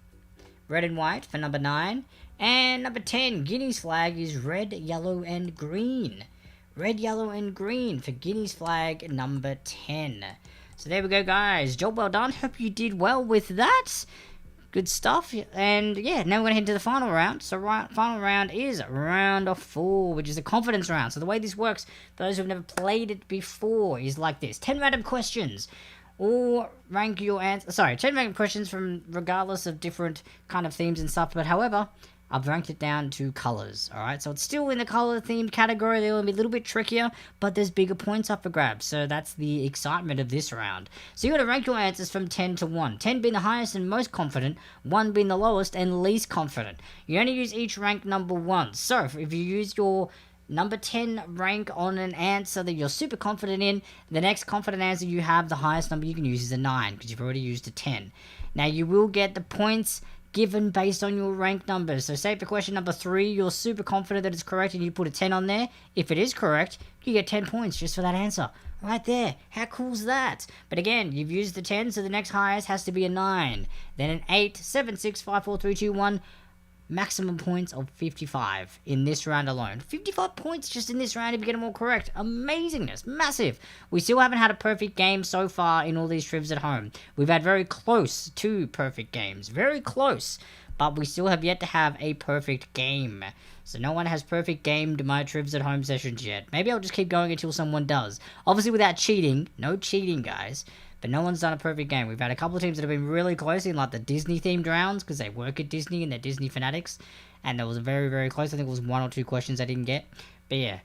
Red and white for number 9. And number 10, Guinea's flag is red, yellow and green. Red, yellow and green for Guinea's flag number 10. So there we go guys, job well done, hope you did well with that. Good stuff, and yeah, now we're going to head to the final round. So final round is round 4, which is a confidence round. So the way this works, for those who've never played it before, is like this. 10 random questions. Or rank your answer. Sorry, 10 random questions from regardless of different kind of themes and stuff. But however, I've ranked it down to colours. Alright, so it's still in the colour themed category. They'll be a little bit trickier, but there's bigger points up for grabs. So that's the excitement of this round. So you got to rank your answers from 10 to 1. 10 being the highest and most confident, 1 being the lowest and least confident. You only use each rank number once. So if you use your number 10 rank on an answer that you're super confident in, the next confident answer you have, the highest number you can use is a 9, because you've already used a 10. Now you will get the points given based on your rank numbers. So say for question number 3, you're super confident that it's correct and you put a 10 on there. If it is correct, you get 10 points just for that answer. Right there. How cool's that? But again, you've used the 10, so the next highest has to be a 9. Then an 8, 7, 6, 5, 4, 3, 2, 1. Maximum points of 55 in this round alone. 55 points just in this round if you get them all correct. Amazingness. Massive. We still haven't had a perfect game so far in all these trivs at home. We've had very close to perfect games. Very close. But we still have yet to have a perfect game. So no one has perfect gamed my trivs at home sessions yet. Maybe I'll just keep going until someone does. Obviously without cheating. No cheating, guys. But no one's done a perfect game. We've had a couple of teams that have been really close in like the Disney themed rounds because they work at Disney and they're Disney fanatics. And it was very, very close. I think it was 1 or 2 questions I didn't get. But yeah.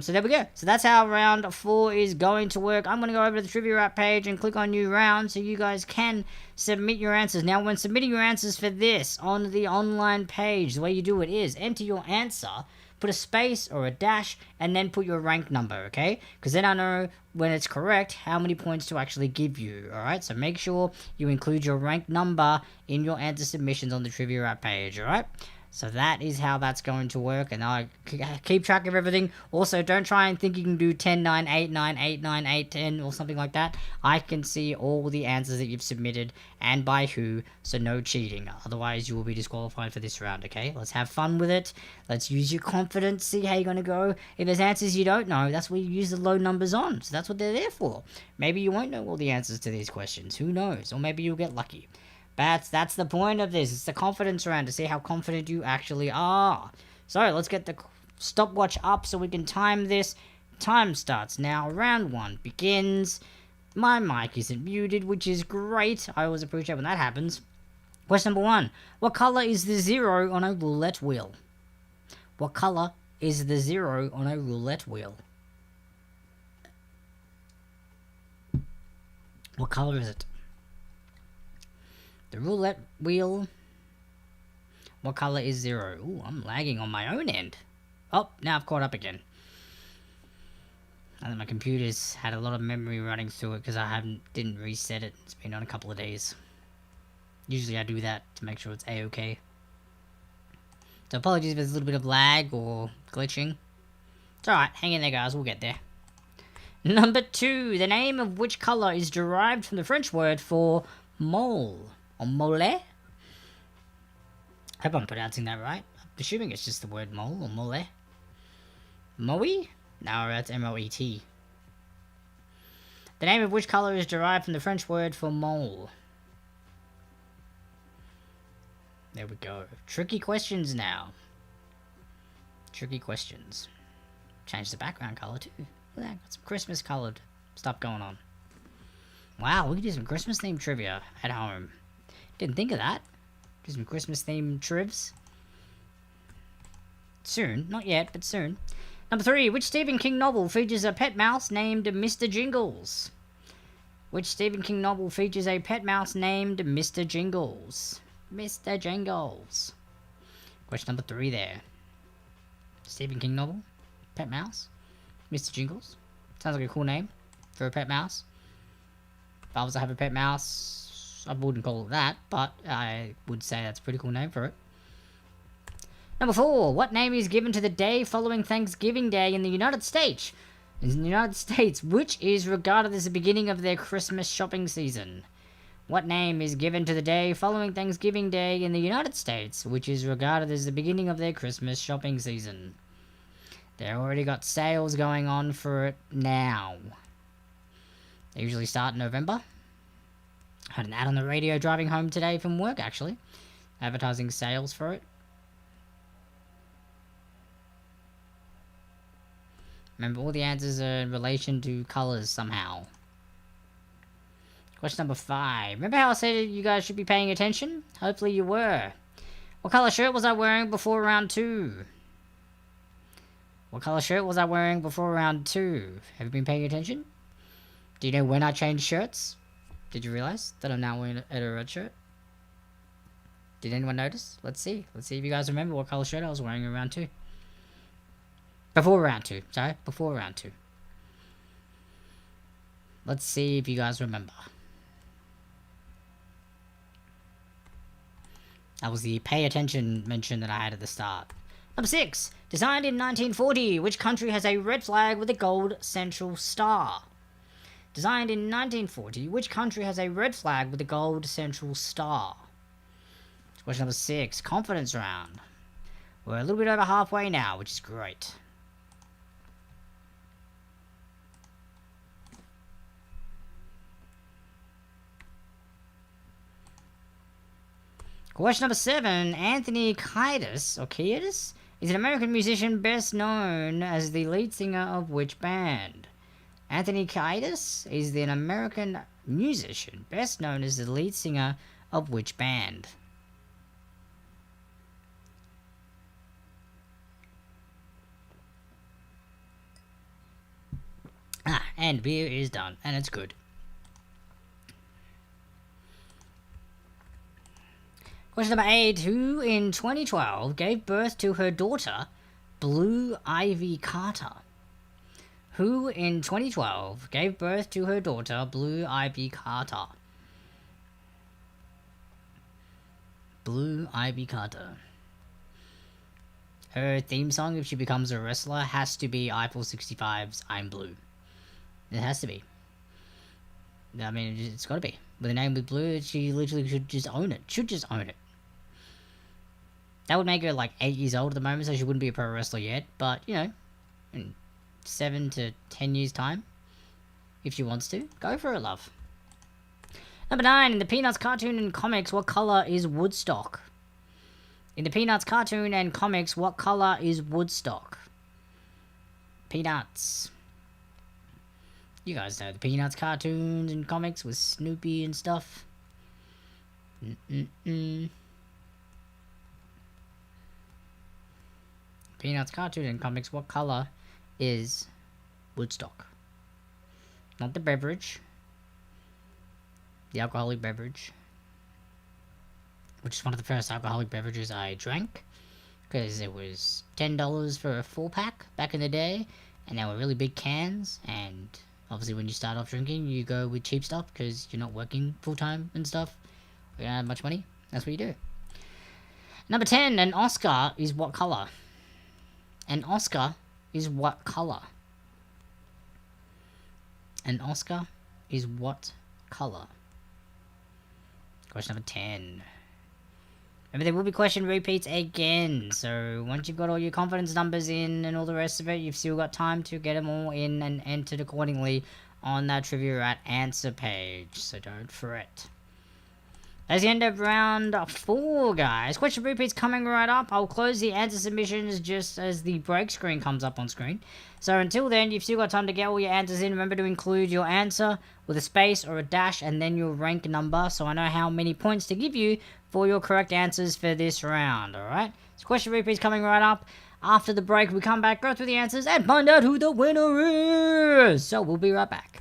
So there we go. So that's how round 4 is going to work. I'm going to go over to the Trivia app page and click on new round so you guys can submit your answers. Now when submitting your answers for this on the online page, the way you do it is enter your answer, put a space or a dash, and then put your rank number, okay? Because then I know when it's correct how many points to actually give you, alright? So make sure you include your rank number in your answer submissions on the Trivia app page, alright? So that is how that's going to work, and I keep track of everything. Also, don't try and think you can do 10, 9, 8, 9, 8, 9, 8, 10, or something like that. I can see all the answers that you've submitted, and by who, so no cheating. Otherwise, you will be disqualified for this round, okay? Let's have fun with it. Let's use your confidence, see how you're going to go. If there's answers you don't know, that's where you use the low numbers on. So that's what they're there for. Maybe you won't know all the answers to these questions. Who knows? Or maybe you'll get lucky. But that's the point of this. It's the confidence round to see how confident you actually are. So let's get the stopwatch up so we can time this. Time starts now. Round 1 begins. My mic isn't muted, which is great. I always appreciate when that happens. Question number 1. What color is the 0 on a roulette wheel? What color is the 0 on a roulette wheel? What color is it? The roulette wheel. What color is 0? Ooh, I'm lagging on my own end. Oh, now I've caught up again. I think my computer's had a lot of memory running through it because I didn't reset it. It's been on a couple of days. Usually I do that to make sure it's a-okay. So apologies if there's a little bit of lag or glitching. It's alright, hang in there guys, we'll get there. Number 2, the name of which color is derived from the French word for mole, or mole? I hope I'm pronouncing that right. I'm assuming it's just the word mole, or mole. Moe? No, that's M-O-E-T. The name of which color is derived from the French word for mole? There we go. Tricky questions now. Tricky questions. Change the background color too. Look at that, got some Christmas colored stuff going on. Wow, we could do some Christmas themed trivia at home. Didn't think of that. Do some Christmas themed trivs. Soon. Not yet, but soon. Number 3, which Stephen King novel features a pet mouse named Mr. Jingles? Which Stephen King novel features a pet mouse named Mr. Jingles? Mr. Jingles. Question number 3 there. Stephen King novel? Pet mouse? Mr. Jingles? Sounds like a cool name for a pet mouse. If I was to have a pet mouse, I wouldn't call it that, but I would say that's a pretty cool name for it. Number 4, what name is given to the day following Thanksgiving Day in the United States? In the United States, which is regarded as the beginning of their Christmas shopping season. What name is given to the day following Thanksgiving Day in the United States, which is regarded as the beginning of their Christmas shopping season? They already got sales going on for it now. They usually start in November. I had an ad on the radio driving home today from work, actually. Advertising sales for it. Remember, all the answers are in relation to colours somehow. Question number 5. Remember how I said you guys should be paying attention? Hopefully you were. What colour shirt was I wearing before round 2? What colour shirt was I wearing before round 2? Have you been paying attention? Do you know when I changed shirts? Did you realise that I'm now wearing a red shirt? Did anyone notice? Let's see. Let's see if you guys remember what colour shirt I was wearing in round 2. Before round 2. Sorry, before round 2. Let's see if you guys remember. That was the pay attention mention that I had at the start. Number 6. Designed in 1940, which country has a red flag with a gold central star? Designed in 1940, which country has a red flag with a gold central star? Question number 6. Confidence round. We're a little bit over halfway now, which is great. Question number 7. Anthony Kiedis, or Kiedis, is an American musician best known as the lead singer of which band? Anthony Kiedis is an American musician best known as the lead singer of which band? And beer is done, and it's good. Question number 8. Who in 2012 gave birth to her daughter, Blue Ivy Carter? Who in 2012 gave birth to her daughter, Blue Ivy Carter? Blue Ivy Carter. Her theme song, if she becomes a wrestler, has to be Eiffel 65's I'm Blue. It has to be. I mean, it's gotta be. With a name with Blue, she literally should just own it. Should just own it. That would make her like 8 years old at the moment, so she wouldn't be a pro wrestler yet. But, you know, in 7 to 10 years' time, if she wants to, go for it, love. Number 9. In the Peanuts cartoon and comics, what colour is Woodstock? In the Peanuts cartoon and comics, what color is Woodstock? Peanuts. You guys know the Peanuts cartoons and comics with Snoopy and stuff. Peanuts cartoon and comics, what color is Woodstock? Not the beverage. The alcoholic beverage. Which is one of the first alcoholic beverages I drank. Because it was $10 for a 4-pack back in the day. And they were really big cans. And obviously when you start off drinking, you go with cheap stuff. Because you're not working full-time and stuff. You don't have much money. That's what you do. Number 10. An Oscar is what color? An Oscar is what color? An Oscar is what color? Question number 10. Remember, there will be question repeats again. So once you've got all your confidence numbers in and all the rest of it, you've still got time to get them all in and entered accordingly on that Trivia Rat answer page. So don't fret. That's the end of round 4, guys. Question repeats coming right up. I'll close the answer submissions just as the break screen comes up on screen. So until then, you've still got time to get all your answers in. Remember to include your answer with a space or a dash and then your rank number, so I know how many points to give you for your correct answers for this round, alright? So question repeats coming right up. After the break, we come back, go through the answers, and find out who the winner is! So we'll be right back.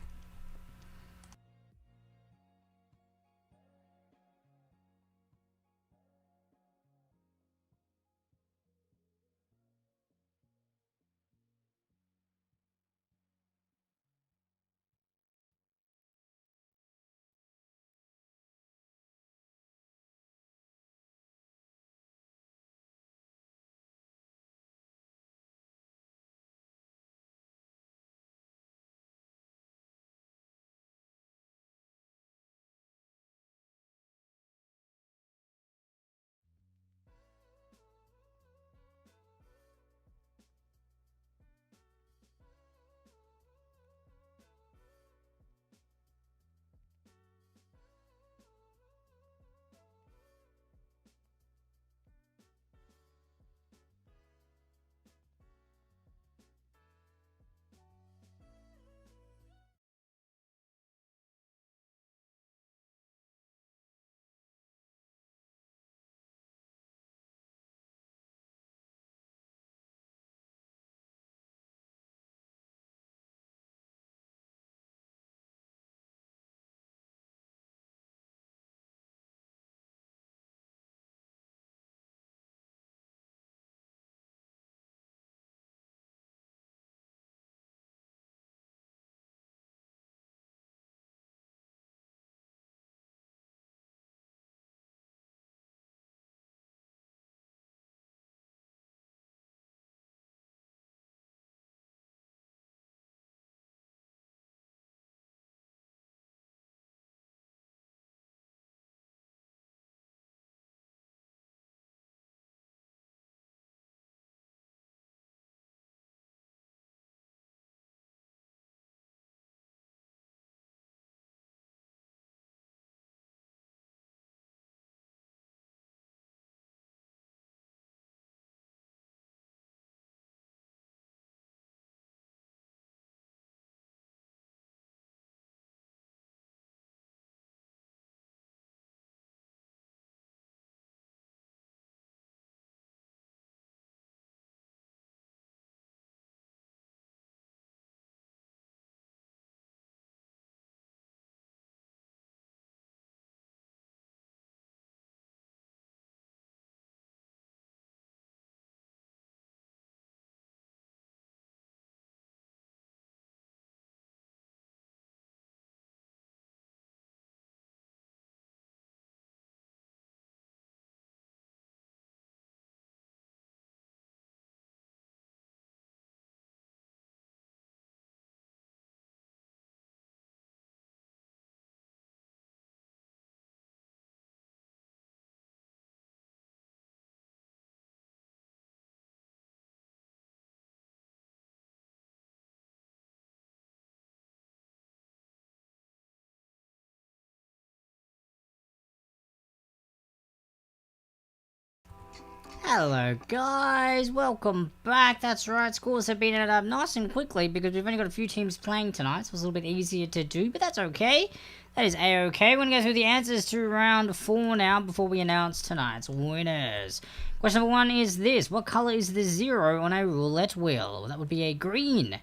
Hello guys, welcome back. That's right, scores have been added up nice and quickly because we've only got a few teams playing tonight, so it's a little bit easier to do, but that's okay. That is a-okay. We're going to go through the answers to round 4 now before we announce tonight's winners. Question number 1 is this. What colour is the 0 on a roulette wheel? That would be a green.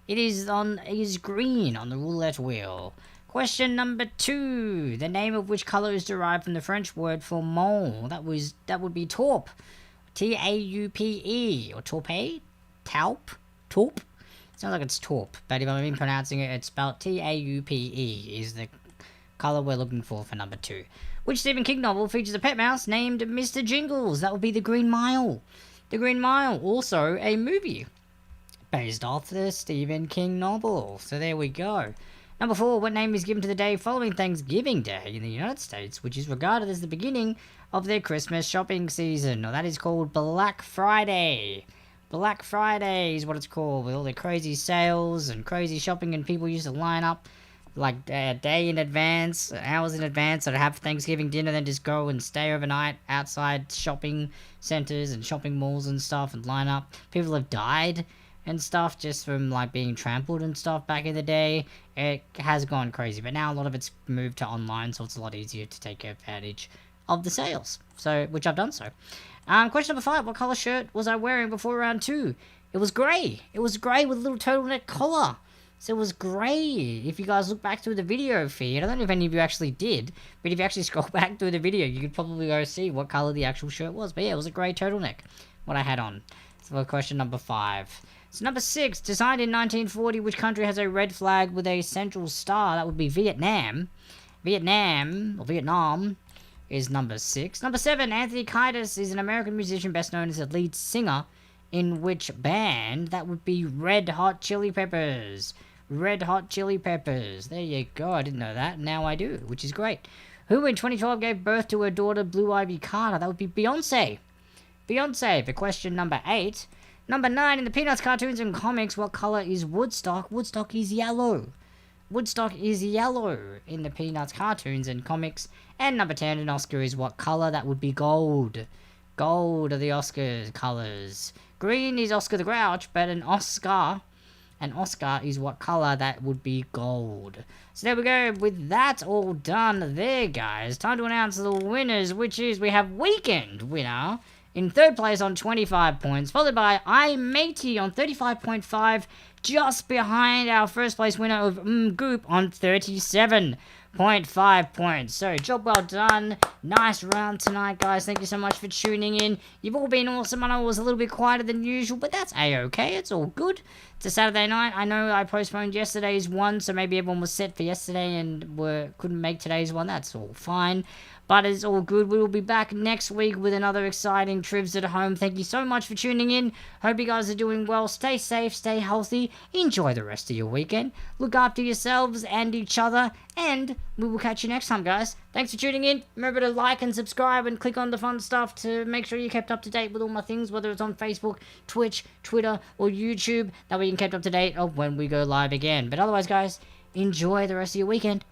It is green on the roulette wheel. Question number 2. The name of which colour is derived from the French word for mole? That would be taupe. T-A-U-P-E. Or taupe? Taupe? Taupe? Sounds like it's taupe, but if I've been pronouncing it, it's spelled T-A-U-P-E is the colour we're looking for number 2. Which Stephen King novel features a pet mouse named Mr. Jingles? That would be The Green Mile. The Green Mile, also a movie based off the Stephen King novel. So there we go. Number 4, what name is given to the day following Thanksgiving Day in the United States, which is regarded as the beginning of their Christmas shopping season? Or that is called Black Friday. Black Friday is what it's called, with all the crazy sales and crazy shopping, and people used to line up like a day in advance, hours in advance, or have Thanksgiving dinner, then just go and stay overnight outside shopping centers and shopping malls and stuff and line up. People have died and stuff just from like being trampled and stuff back in the day. It has gone crazy, but now a lot of it's moved to online, so it's a lot easier to take advantage of the sales, so which I've done so. Question number 5, what colour shirt was I wearing before round 2? It was grey. It was grey with a little turtleneck collar. So it was grey. If you guys look back through the video feed, I don't know if any of you actually did, but if you actually scroll back through the video, you could probably go see what colour the actual shirt was. But yeah, it was a grey turtleneck, what I had on. So for question number 5. So number 6, designed in 1940, which country has a red flag with a central star? That would be Vietnam. Vietnam is number 6. Number 7, Anthony Kiedis is an American musician best known as a lead singer in which band? That would be Red Hot Chili Peppers. Red Hot Chili Peppers. There you go. I didn't know that. Now I do, which is great. Who in 2012 gave birth to her daughter Blue Ivy Carter? That would be Beyonce. Beyonce for question number 8. Number 9, in the Peanuts cartoons and comics, what colour is Woodstock? Woodstock is yellow. Woodstock is yellow in the Peanuts cartoons and comics. And number 10, an Oscar is what colour? That would be gold. Gold are the Oscar colours. Green is Oscar the Grouch, but an Oscar is what colour? That would be gold. So there we go. With that all done there, guys, time to announce the winners, which is we have Weekend winner in 3rd place on 25 points, followed by iMatey on 35.5, just behind our 1st place winner of Goop on 37.5 points. So, job well done. Nice round tonight, guys. Thank you so much for tuning in. You've all been awesome. I know it was a little bit quieter than usual, but that's a-okay. It's all good. It's a Saturday night. I know I postponed yesterday's one, so maybe everyone was set for yesterday and couldn't make today's one. That's all fine. But it's all good. We will be back next week with another exciting Trivs at Home. Thank you so much for tuning in. Hope you guys are doing well. Stay safe, stay healthy. Enjoy the rest of your weekend. Look after yourselves and each other. And we will catch you next time, guys. Thanks for tuning in. Remember to like and subscribe and click on the fun stuff to make sure you're kept up to date with all my things, whether it's on Facebook, Twitch, Twitter, or YouTube. That way you can keep up to date of when we go live again. But otherwise, guys, enjoy the rest of your weekend.